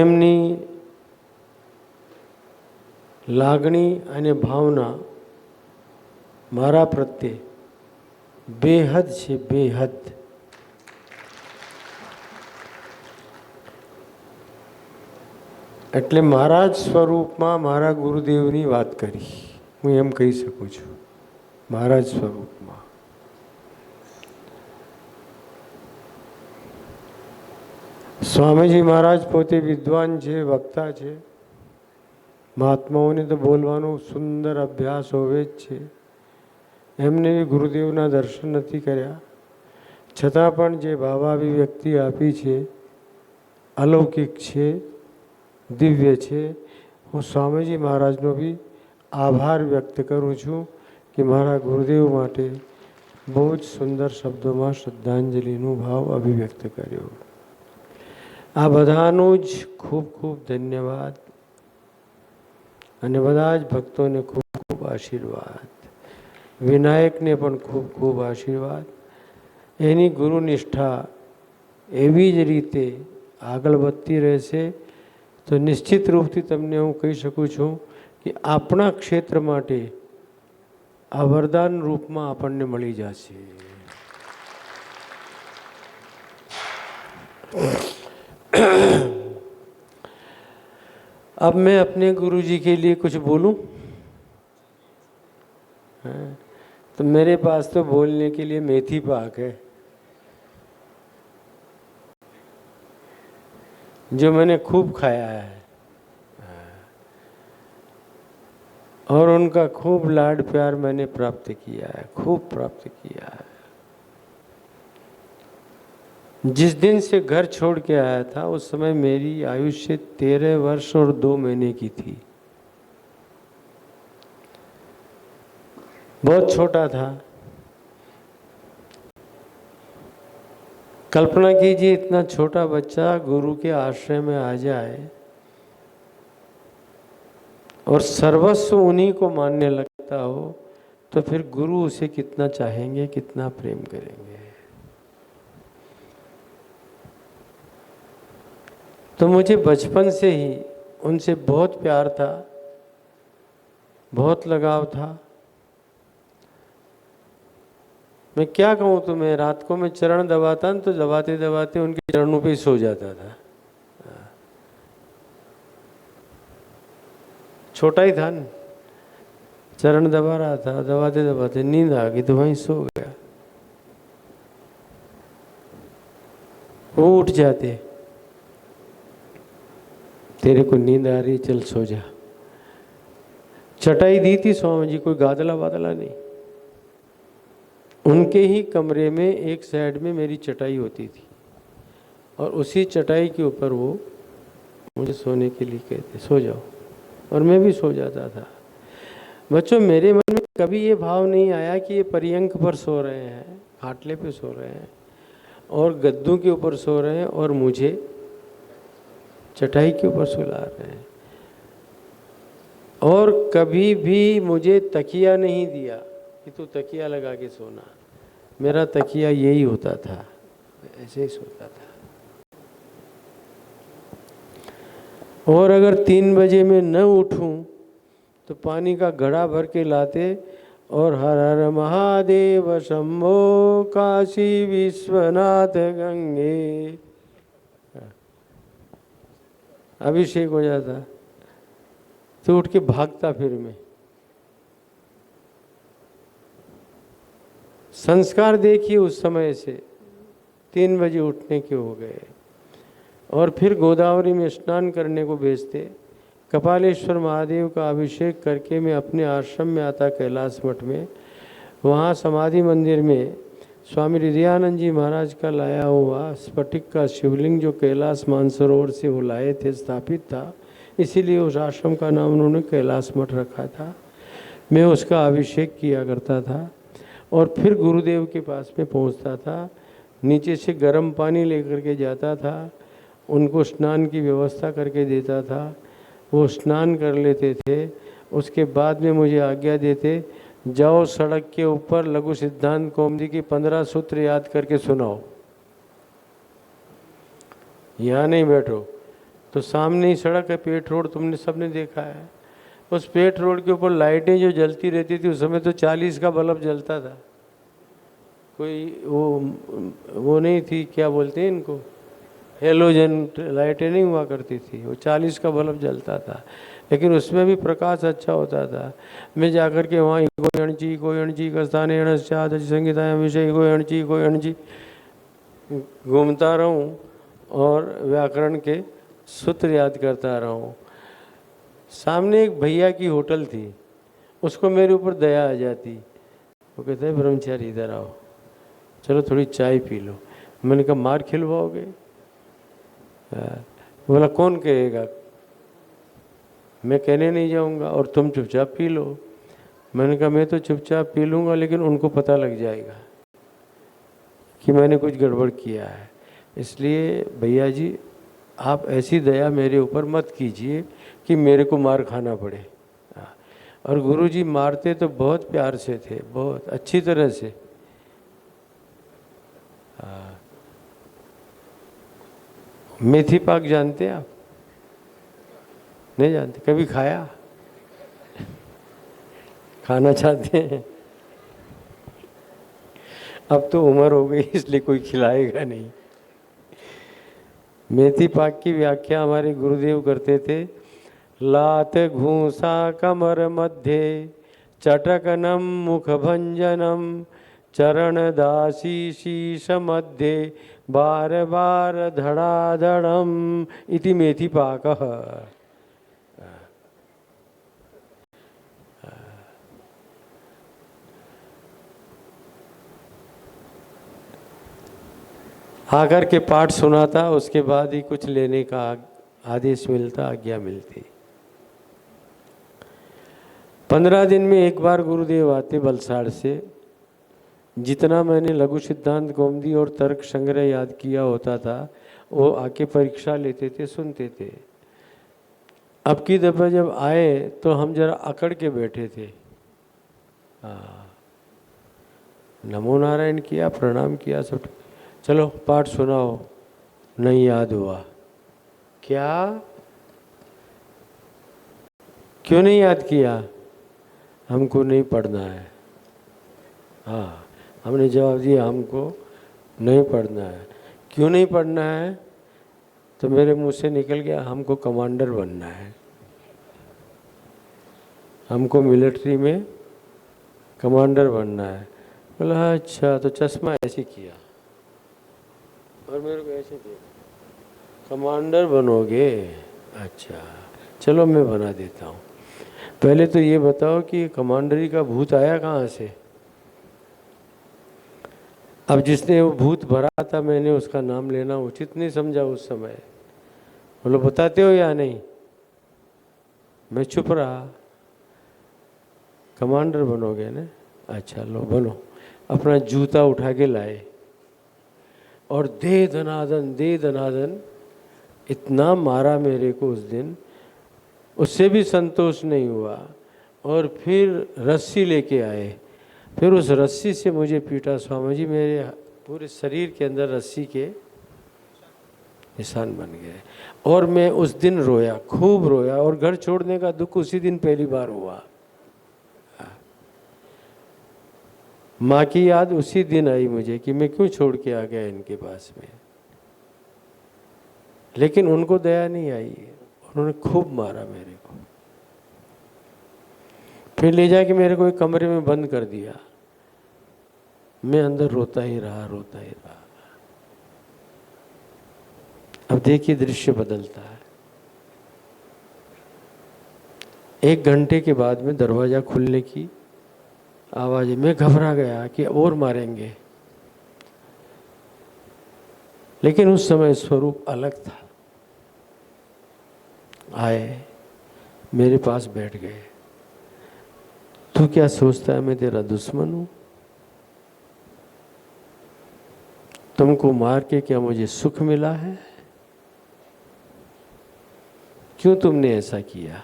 Speaker 8: એમની લાગણી અને ભાવના મારા પ્રત્યે બેહદ છે, બેહદ. એટલે મારા જ સ્વરૂપમાં મારા ગુરુદેવની વાત કરી, હું એમ કહી શકું છું, મારા જ સ્વરૂપમાં. સ્વામીજી મહારાજ પોતે વિદ્વાન છે, વક્તા છે. મહાત્માઓને તો બોલવાનો સુંદર અભ્યાસ હોવે જ છે. એમને ગુરુદેવના દર્શન નથી કર્યા, છતાં પણ જે ભાવાભિવ્યક્તિ આપી છે અલૌકિક છે, દિવ્ય છે. હું સ્વામીજી મહારાજનો બી આભાર વ્યક્ત કરું છું કે મારા ગુરુદેવ માટે બહુ જ સુંદર શબ્દોમાં શ્રદ્ધાંજલિનો ભાવ અભિવ્યક્ત કર્યો. આ બધાનો જ ખૂબ ખૂબ ધન્યવાદ અને બધા જ ભક્તોને ખૂબ ખૂબ આશીર્વાદ. વિનાયકને પણ ખૂબ ખૂબ આશીર્વાદ. એની ગુરુનિષ્ઠા એવી જ રીતે આગળ વધતી રહેશે તો નિશ્ચિત રૂપથી તમને હું કહી શકું છું કે આપણા ક્ષેત્ર માટે આ વરદાન રૂપમાં આપણને મળી જશે. अब मैं अपने गुरुजी के लिए कुछ बोलूं? तो मेरे पास तो बोलने के लिए मेथी पाक है, जो मैंने खूब खाया है और उनका खूब लाड प्यार मैंने प्राप्त किया है, खूब प्राप्त किया है. जिस दिन से घर छोड़ के आया था उस समय मेरी आयुष्य 13 वर्ष और 2 महीने की थी. बहुत छोटा था. कल्पना कीजिए इतना छोटा बच्चा गुरु के आश्रय में आ जाए और सर्वस्व उन्हीं को मानने लगता हो, तो फिर गुरु उसे कितना चाहेंगे, कितना प्रेम करेंगे. तो मुझे बचपन से ही उनसे बहुत प्यार था, बहुत लगाव था. मैं क्या कहूँ तुम्हें, रात को मैं चरण दबाता न तो दबाते दबाते उनके चरणों पे ही सो जाता था. छोटा ही था न, चरण दबा रहा था, दबाते दबाते नींद आ गई तो वहीं सो गया. वो उठ जाते, तेरे को नींद आ रही, चल सो जा. चटाई दी थी स्वामी जी, कोई गादला वादला नहीं. उनके ही कमरे में एक साइड में मेरी चटाई होती थी और उसी चटाई के ऊपर वो मुझे सोने के लिए कहते, सो जाओ, और मैं भी सो जाता था. बच्चों, मेरे मन में कभी ये भाव नहीं आया कि ये पर्यंक पर सो रहे हैं, खाटले पे सो रहे हैं और गद्दों के ऊपर सो रहे हैं और मुझे चटाई के ऊपर सुला रहे हैं. और कभी भी मुझे तकिया नहीं दिया कि तू तकिया लगा के सोना. मेरा तकिया यही होता था, ऐसे ही सोता था. और अगर 3 बजे में न उठूं तो पानी का घड़ा भर के लाते और हर हर महादेव शंभो काशी विश्वनाथ गंगे अभिषेक हो जाता. तो उठ के भागता फिर मैं. संस्कार देखिए उस समय से 3 बजे उठने के हो गए. और फिर गोदावरी में स्नान करने को भेजते. कपालेश्वर महादेव का अभिषेक करके मैं अपने आश्रम में आता कैलाश मठ में. वहाँ समाधि मंदिर में स्वामी हृदयानंद जी महाराज का लाया हुआ स्फटिक का शिवलिंग जो कैलाश मानसरोवर से वो लाए थे, स्थापित था, इसीलिए उस आश्रम का नाम उन्होंने कैलाश मठ रखा था. मैं उसका अभिषेक किया करता था और फिर गुरुदेव के पास में पहुंचता था. नीचे से गर्म पानी लेकर के जाता था, उनको स्नान की व्यवस्था करके देता था, वो स्नान कर लेते थे। उसके बाद में मुझे आज्ञा देते, जाओ सड़क के ऊपर लघु सिद्धांत कौमुदी की 15 सूत्र याद करके सुनाओ, यहाँ नहीं बैठो। तो सामने ही सड़क है, पेट रोड, तुमने सबने देखा है। उस पेट रोड के ऊपर लाइटें जो जलती रहती थी, उस समय तो 40 का बल्ब जलता था। कोई वो नहीं थी, क्या बोलते हैं इनको, हेलोजन लाइटें नहीं हुआ करती थी, वो 40 का बल्ब जलता था, लेकिन उसमें भी प्रकाश अच्छा होता था। मैं जाकर के वहाँ कोई अणची का स्थान अणचाद संगीता विषय कोई अणची घूमता रहूं और व्याकरण के सूत्र याद करता रहूं। सामने एक भैया की होटल थी, उसको मेरे ऊपर दया आ जाती। वो कहते हैं ब्रह्मचारी इधर आओ, चलो थोड़ी चाय पी लो। मैंने कहा मार खिलवाओगे? बोला कौन कहेगा, मैं कहने नहीं जाऊंगा और तुम चुपचाप पी लो। मैंने कहा मैं तो चुपचाप पी लूँगा, लेकिन उनको पता लग जाएगा कि मैंने कुछ गड़बड़ किया है। इसलिए भैया जी आप ऐसी दया मेरे ऊपर मत कीजिए कि मेरे को मार खाना पड़े। और गुरु जी मारते तो बहुत प्यार से थे, बहुत अच्छी तरह से। मेथी पाक जानते हैं आप? नहीं जानते? कभी खाया? खाना चाहते हैं? अब तो उम्र हो गई इसलिए कोई खिलाएगा नहीं। मेथी पाक की व्याख्या हमारे गुरुदेव करते थे, लात घूसा कमर मध्य चटकनम मुख भंजनम चरण दासी शीश मध्य बार बार धड़ाधड़म इति मेथी पाकः। आकर के पाठ सुनाता, उसके बाद ही कुछ लेने का आदेश मिलता, आज्ञा मिलती। 15 दिन में एक बार गुरुदेव आते बलसाड़ से। जितना मैंने लघु सिद्धांत कौमुदी और तर्क संग्रह याद किया होता था, वो आके परीक्षा लेते थे, सुनते थे। अब की दफ़ा जब आए तो हम जरा अकड़ के बैठे थे। नमो नारायण किया, प्रणाम किया, सब। चलो पाठ सुनाओ। नहीं याद हुआ। क्या? क्यों नहीं याद किया? हमको नहीं पढ़ना है। हाँ, हमने जवाब दिया हमको नहीं पढ़ना है। क्यों नहीं पढ़ना है? तो मेरे मुंह से निकल गया हमको कमांडर बनना है, हमको मिलिट्री में कमांडर बनना है। बोला अच्छा, तो चश्मा ऐसे किया और मेरे को ऐसे किया, कमांडर बनोगे? अच्छा चलो मैं बना देता हूँ। पहले तो ये बताओ कि कमांडरी का भूत आया कहाँ से? अब जिसने वो भूत भरा था, मैंने उसका नाम लेना उचित नहीं समझा उस समय। बोलो बताते हो या नहीं? मैं चुप रहा। कमांडर बनोगे ना? अच्छा लो बनो। अपना जूता उठा के लाए और दे दनादन इतना मारा मेरे को उस दिन, उससे भी संतोष नहीं हुआ। और फिर रस्सी लेके आए, फिर उस रस्सी से मुझे पीटा। स्वामी जी मेरे पूरे शरीर के अंदर रस्सी के निशान बन गए। और मैं उस दिन रोया, खूब रोया। और घर छोड़ने का दुख उसी दिन पहली बार हुआ। माँ की याद उसी दिन आई मुझे कि मैं क्यों छोड़ के आ गया इनके पास में। लेकिन उनको दया नहीं आई, उन्होंने खूब मारा मेरे को। फिर ले जाके मेरे को एक कमरे में बंद कर दिया। मैं अंदर रोता ही रहा। अब देखिए दृश्य बदलता है। 1 घंटे के बाद में दरवाजा खुलने की आवाज। मैं घबरा गया कि और मारेंगे, लेकिन उस समय स्वरूप अलग था। आए, मेरे पास बैठ गए। तू क्या सोचता है मैं तेरा दुश्मन हूं? तुमको मार के क्या मुझे सुख मिला है? क्यों तुमने ऐसा किया?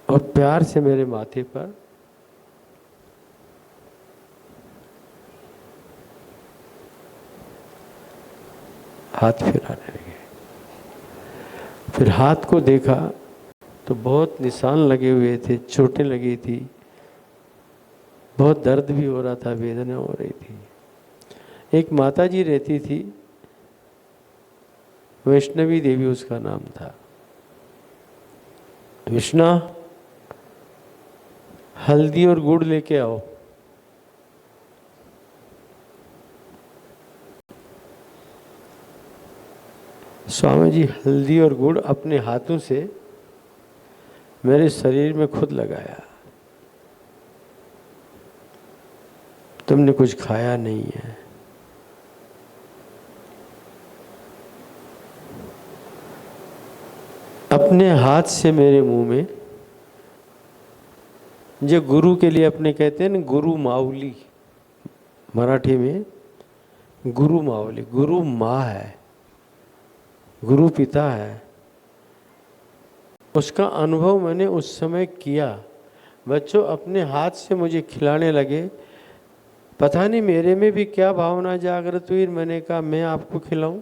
Speaker 8: और प्यार से मेरे माथे पर हाथ फिराने लगे। फिर हाथ को देखा तो बहुत निशान लगे हुए थे, चोटें लगी थी, बहुत दर्द भी हो रहा था, वेदना हो रही थी। एक माता जी रहती थी, वैष्णवी देवी उसका नाम था। विष्णा, हल्दी और गुड़ लेके आओ। स्वामी जी हल्दी और गुड़ अपने हाथों से मेरे शरीर में खुद लगाया। तुमने कुछ खाया नहीं है। अपने हाथ से मेरे मुंह में, जो गुरु के लिए अपने कहते हैं ना गुरु माऊली, मराठी में गुरु माऊली, गुरु माँ है, गुरु पिता है। उसका अनुभव मैंने उस समय किया। बच्चों अपने हाथ से मुझे खिलाने लगे। पता नहीं मेरे में भी क्या भावना जागृत हुई। मैंने कहा मैं आपको खिलाऊं?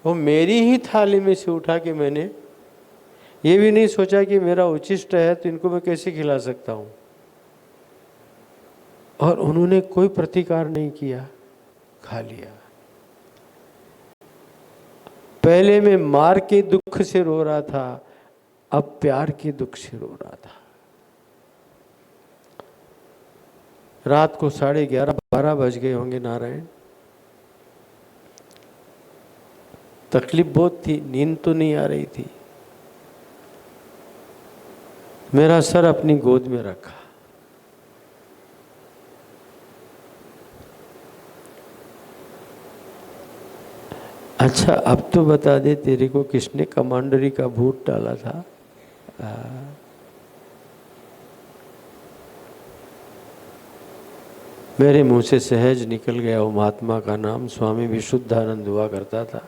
Speaker 8: वो मेरी ही थाली में से उठा के मैंने ये भी नहीं सोचा कि मेरा उचिष्ट है तो इनको मैं कैसे खिला सकता हूं। और उन्होंने कोई प्रतिकार नहीं किया, खा लिया। पहले मैं मार के दुख से रो रहा था, अब प्यार के दुख से रो रहा था। रात को 11:30-12 बज गए होंगे नारायण। तकलीफ बहुत थी, नींद तो नहीं आ रही थी। मेरा सर अपनी गोद में रखा। अच्छा अब तो बता दे तेरे को किसने कमांडरी का भूत डाला था? मेरे मुंह से सहज निकल गया वो महात्मा का नाम। स्वामी विशुद्धानंद हुआ करता था,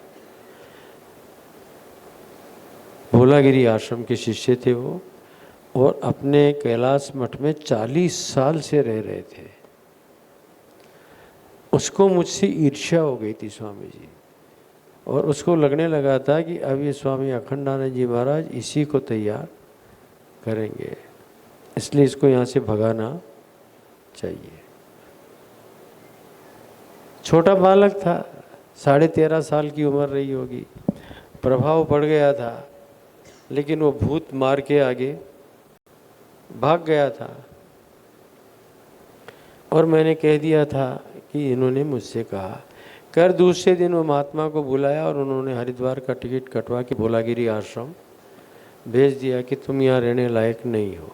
Speaker 8: भोलागिरी आश्रम के शिष्य थे वो, और अपने कैलाश मठ में 40 साल से रह रहे थे। उसको मुझसे ईर्ष्या हो गई थी स्वामी जी, और उसको लगने लगा था कि अब ये स्वामी अखंडानंद जी महाराज इसी को तैयार करेंगे, इसलिए इसको यहाँ से भगाना चाहिए। छोटा बालक था, 13.5 साल की उम्र रही होगी, प्रभाव पड़ गया था, लेकिन वो भूत मार के आगे भाग गया था। और मैंने कह दिया था कि इन्होंने मुझसे कहा कर। दूसरे दिन वो महात्मा को बुलाया और उन्होंने हरिद्वार का टिकट कटवा के भोलागिरी आश्रम भेज दिया कि तुम यहाँ रहने लायक नहीं हो।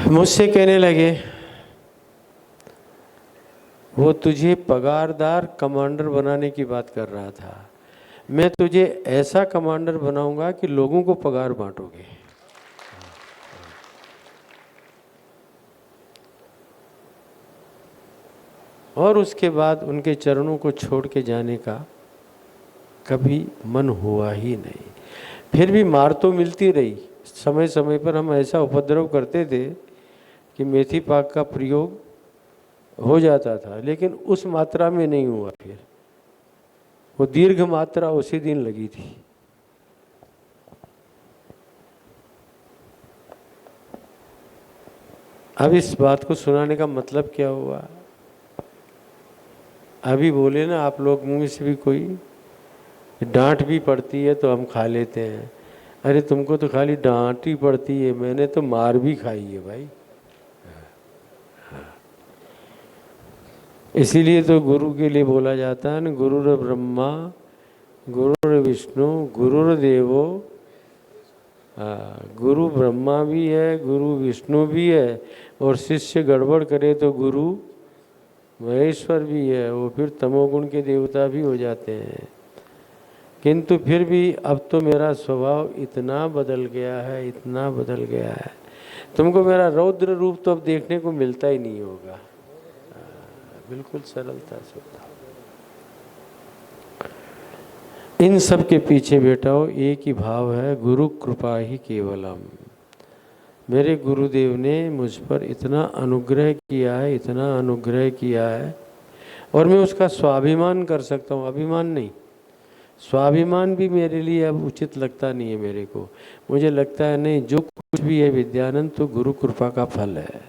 Speaker 8: मुझसे कहने लगे वो तुझे पगारदार कमांडर बनाने की बात कर रहा था, मैं तुझे ऐसा कमांडर बनाऊंगा कि लोगों को पगार बांटोगे। और उसके बाद उनके चरणों को छोड़ के जाने का कभी मन हुआ ही नहीं। फिर भी मार तो मिलती रही। समय समय पर हम ऐसा उपद्रव करते थे कि मेथी पाक का प्रयोग हो जाता था, लेकिन उस मात्रा में नहीं हुआ। फिर वो दीर्घ मात्रा उसी दिन लगी थी। अब इस बात को सुनाने का मतलब क्या हुआ? अभी बोले ना आप लोग मुंह से भी कोई डांट भी पड़ती है तो हम खा लेते हैं। अरे तुमको तो खाली डांट ही पड़ती है, मैंने तो मार भी खाई है भाई। इसीलिए तो गुरु के लिए बोला जाता है ना, गुरुर ब्रह्मा गुरुर विष्णु गुरुर्देवो। गुरु ब्रह्मा भी है, गुरु विष्णु भी है, और शिष्य गड़बड़ करे तो गुरु महेश्वर भी है, वो फिर तमोगुण के देवता भी हो जाते हैं। किंतु फिर भी अब तो मेरा स्वभाव इतना बदल गया है, इतना बदल गया है तुमको मेरा रौद्र रूप तो अब देखने को मिलता ही नहीं होगा। बिल्कुल सरलता से बताओ। इन सब के पीछे बेटाओ एक ही भाव है, गुरु कृपा ही केवलम। मेरे गुरुदेव ने मुझ पर इतना अनुग्रह किया है, इतना अनुग्रह किया है, और मैं उसका स्वाभिमान कर सकता हूँ, अभिमान नहीं। स्वाभिमान भी मेरे लिए अब उचित लगता नहीं है मेरे को। मुझे लगता है नहीं, जो कुछ भी है विद्यानंद तो गुरु कृपा का फल है।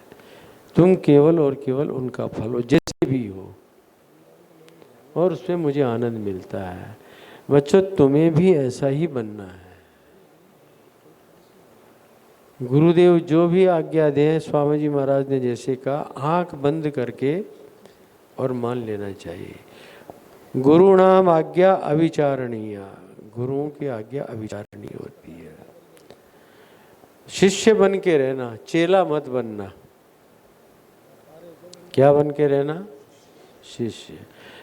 Speaker 8: तुम केवल और केवल उनका फल हो, जैसे भी हो, और उसमें मुझे आनंद मिलता है। बच्चों, तुम्हें भी ऐसा ही बनना है। गुरुदेव जो भी आज्ञा दें, स्वामी जी महाराज ने जैसे कहा, आंख बंद करके और मान लेना चाहिए। गुरु नाम आज्ञा अविचारणीय, गुरुओं की आज्ञा अविचारणीय होती है। शिष्य बन के रहना, चेला मत बनना। क्या बन के रहना? शिष्य।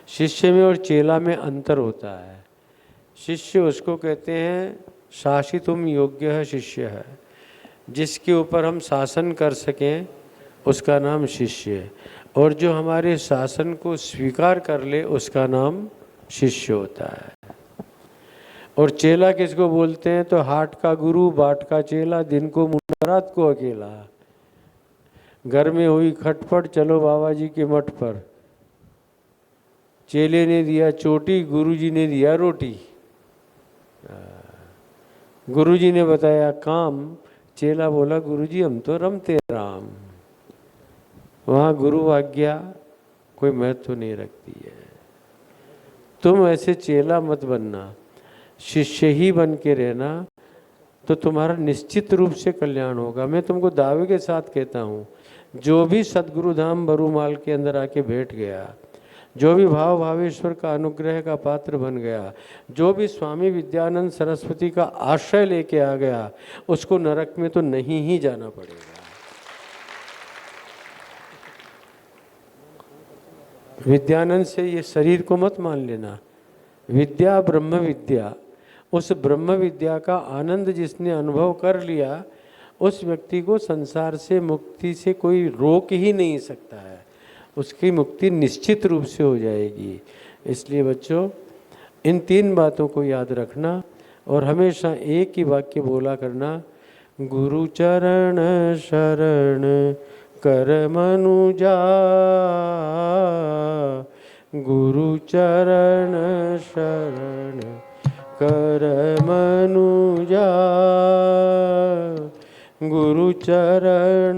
Speaker 8: शिष्य में और चेला में अंतर होता है। शिष्य उसको कहते हैं, शासितुम योग्य है शिष्य है, जिसके ऊपर हम शासन कर सकें उसका नाम शिष्य है, और जो हमारे शासन को स्वीकार कर ले उसका नाम शिष्य होता है। और चेला किसको बोलते हैं? तो हाट का गुरु, बाट का चेला, दिन को मुंडा रात को अकेला। घर में हुई खटपट, चलो बाबा जी के मठ पर। चेले ने दिया चोटी, गुरुजी ने दिया रोटी। गुरुजी ने बताया काम, चेला बोला गुरुजी हम तो रमते राम। वहाँ गुरु आज्ञा कोई महत्व नहीं रखती है। तुम ऐसे चेला मत बनना, शिष्य ही बन के रहना, तो तुम्हारा निश्चित रूप से कल्याण होगा। मैं तुमको दावे के साथ कहता हूँ, जो भी सदगुरु धाम बरूमाल के अंदर आके बैठ गया, जो भी भाव भावेश्वर का अनुग्रह का पात्र बन गया, जो भी स्वामी विद्यानंद सरस्वती का आश्रय लेके आ गया, उसको नरक में तो नहीं ही जाना पड़ेगा। विद्यानंद से ये शरीर को मत मान लेना। विद्या ब्रह्म विद्या, उस ब्रह्म विद्या का आनंद जिसने अनुभव कर लिया, उस व्यक्ति को संसार से मुक्ति से कोई रोक ही नहीं सकता है। उसकी मुक्ति निश्चित रूप से हो जाएगी। इसलिए बच्चों, इन 3 बातों को याद रखना और हमेशा एक ही वाक्य बोला करना, गुरु चरण शरण कर मनुजा, गुरु चरण शरण कर मनुजा, गुरु चरण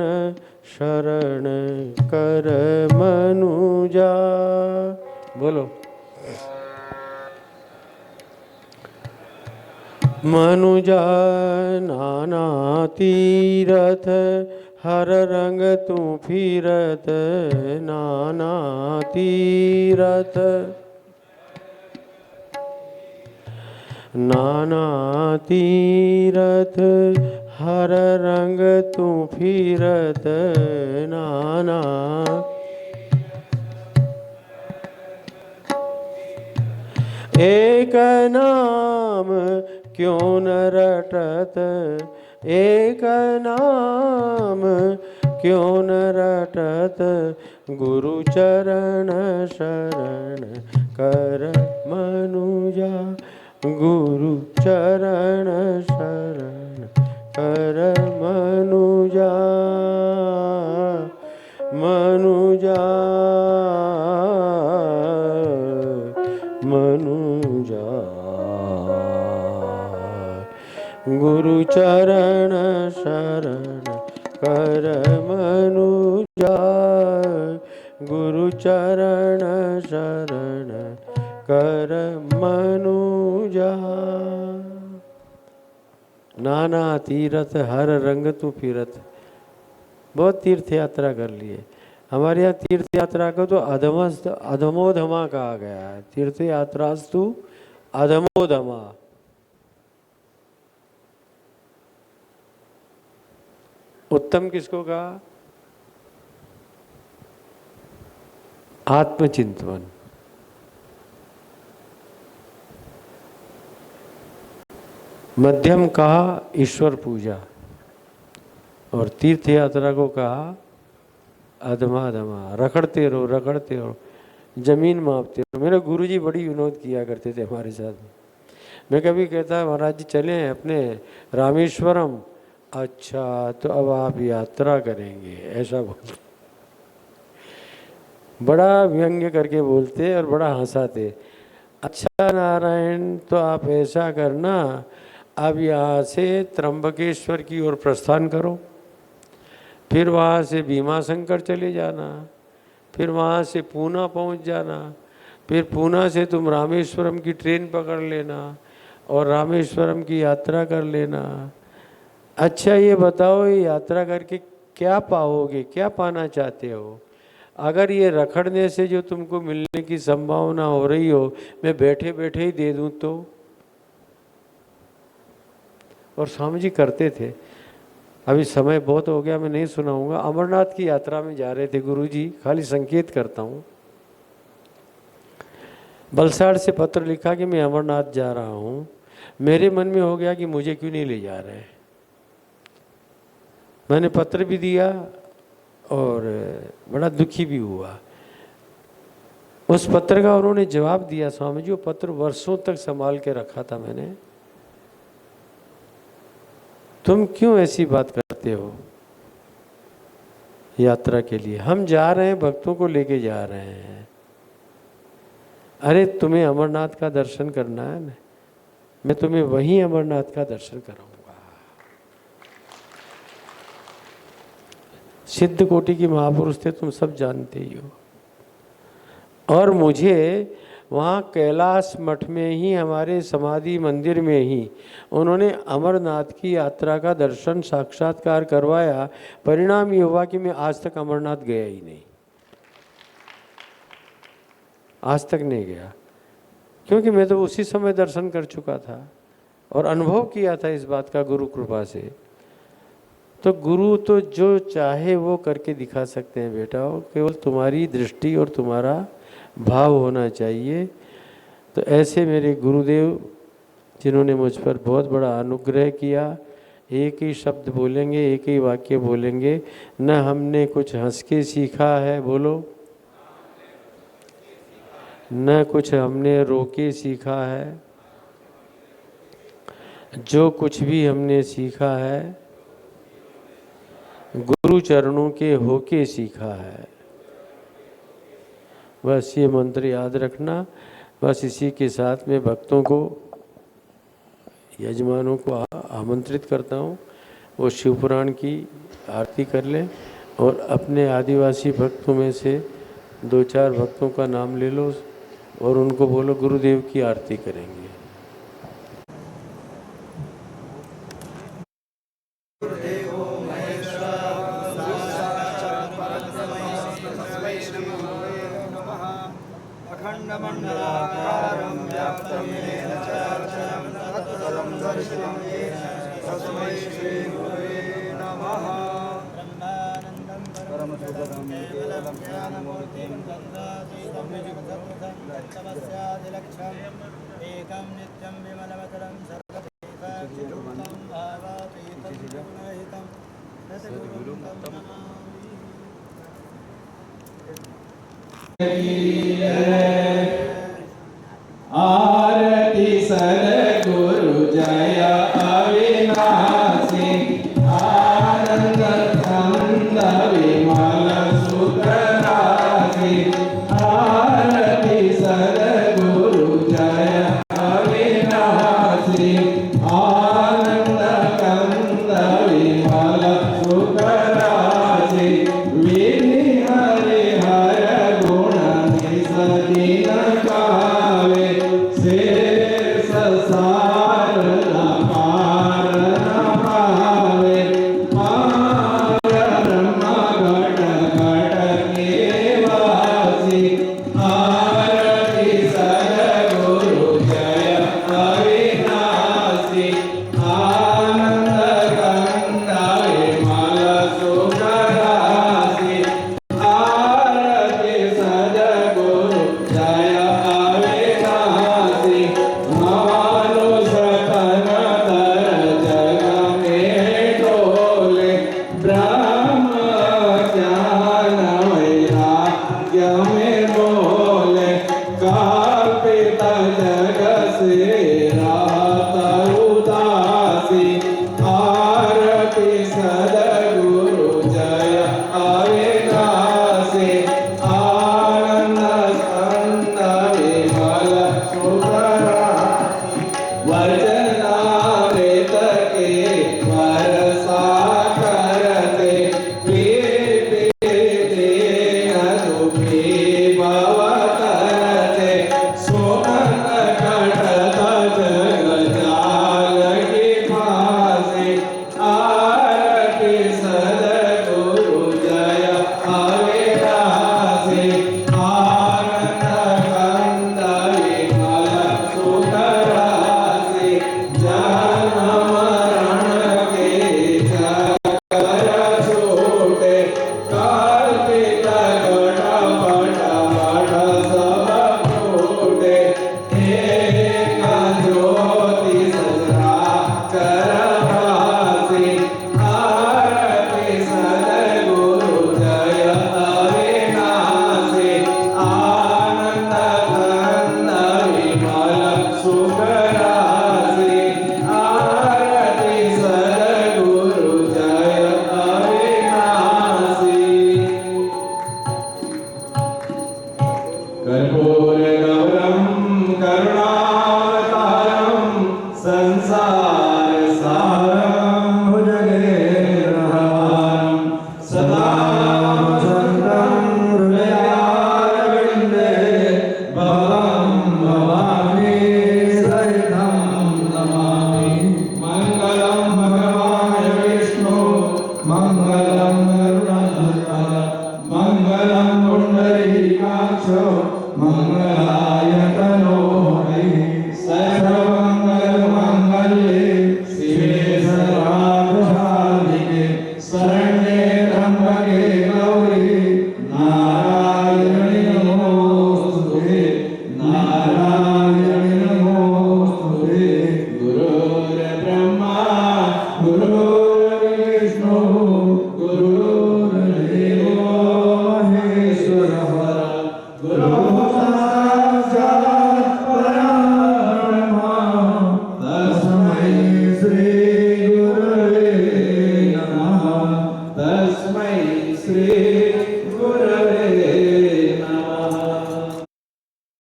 Speaker 8: शरण कर मनुजा। बोलो। मनुजा नाना तीरथ, हर रंग तू फिरत, नाना तीरथ, नाना तीरथ, हर रंग तू फिरत, नाना। एक नाम क्यों न रटत, एक नाम क्यों न रटत, गुरु चरण शरण कर मनुजा, गुरु चरण शरण कर मनुजा, मनुजा, मनुजा, गुरु चरण शरण कर मनुजा, गुरु चरण शरण कर मनुजा। नाना तीरथ हर रंग तू फिरत। बहुत तीर्थ यात्रा कर लिए। हमारे यहाँ तीर्थ यात्रा को तो अधमोधमा कहा गया है। तीर्थ यात्रास्तु अधमोधमा। उत्तम किसको कहा? आत्मचिंतन। मध्यम कहा ईश्वर पूजा। और तीर्थ यात्रा को कहा अधमा अधमा, रगड़ते रहो, जमीन मापते रहो। मेरे गुरुजी बड़ी विनोद किया करते थे हमारे साथ। मैं कभी कहता महाराज जी चलें अपने रामेश्वरम, अच्छा तो अब आप यात्रा करेंगे, ऐसा बोल, बड़ा व्यंग्य करके बोलते और बड़ा हंसाते। अच्छा नारायण तो आप ऐसा करना, अब यहाँ से त्र्यंबकेश्वर की ओर प्रस्थान करो, फिर वहाँ से भीमाशंकर चले जाना, फिर वहाँ से पूना पहुँच जाना, फिर पूना से तुम रामेश्वरम की ट्रेन पकड़ लेना और रामेश्वरम की यात्रा कर लेना। अच्छा ये बताओ, ये यात्रा करके क्या पाओगे, क्या पाना चाहते हो? अगर ये रखड़ने से जो तुमको मिलने की संभावना हो रही हो, मैं बैठे बैठे ही दे दूं तो? और स्वामी जी करते थे। अभी समय बहुत हो गया, मैं नहीं सुनाऊंगा। अमरनाथ की यात्रा में जा रहे थे गुरुजी, खाली संकेत करता हूँ। बलसाड़ से पत्र लिखा कि मैं अमरनाथ जा रहा हूँ। मेरे मन में हो गया कि मुझे क्यों नहीं ले जा रहे। मैंने पत्र भी दिया और बड़ा दुखी भी हुआ। उस पत्र का उन्होंने जवाब दिया, स्वामी जी वो पत्र वर्षों तक संभाल के रखा था मैंने, तुम क्यों ऐसी बात करते हो? यात्रा के लिए हम जा रहे हैं, भक्तों को लेके जा रहे हैं। अरे तुम्हें अमरनाथ का दर्शन करना है ना, मैं तुम्हें वहीं अमरनाथ का दर्शन कराऊंगा। सिद्ध कोटि की महापुरुष थे, तुम सब जानते ही हो। और मुझे वहाँ कैलाश मठ में ही, हमारे समाधि मंदिर में ही उन्होंने अमरनाथ की यात्रा का दर्शन साक्षात्कार करवाया। परिणाम ये हुआ कि मैं आज तक अमरनाथ गया ही नहीं, आज तक नहीं गया, क्योंकि मैं तो उसी समय दर्शन कर चुका था और अनुभव किया था इस बात का गुरु कृपा से। तो गुरु तो जो चाहे वो करके दिखा सकते हैं बेटा, केवल तुम्हारी दृष्टि और तुम्हारा भाव होना चाहिए। तो ऐसे मेरे गुरुदेव जिन्होंने मुझ पर बहुत बड़ा अनुग्रह किया, एक ही शब्द बोलेंगे, एक ही वाक्य बोलेंगे, न हमने कुछ हंस के सीखा है, बोलो, न कुछ हमने रो के सीखा है, जो कुछ भी हमने सीखा है गुरु चरणों के होके सीखा है। बस ये मंत्र याद रखना। बस इसी के साथ में भक्तों को, यजमानों को आमंत्रित करता हूँ, वो शिवपुराण की आरती कर लें और अपने आदिवासी भक्तों में से 2-4 भक्तों का नाम ले लो और उनको बोलो गुरुदेव की आरती करेंगे।
Speaker 3: अखंडमंडलाकारं व्याप्तं येन चराचरं तत्पदं दर्शितं येन तस्मै श्रीगुरवे नमः। ब्रह्मानन्दं परमसुखदं केवलं ज्ञानमूर्तिं दन्दातीतं तमस्यादिलक्ष्यम् एकं नित्यं विमलमतरं सर्वदेकाचिरूपं भावातीतं गुणहितं सद्गुरुं तं
Speaker 1: आरती सद्गुरु जय अविनाशी, आनंद कंद विमल सुखरासी। आरती सद्गुरु जय अविनाशी, आनंद कंद विमल सुखरासी। विधि हरि हर गुण निसति
Speaker 9: महाराज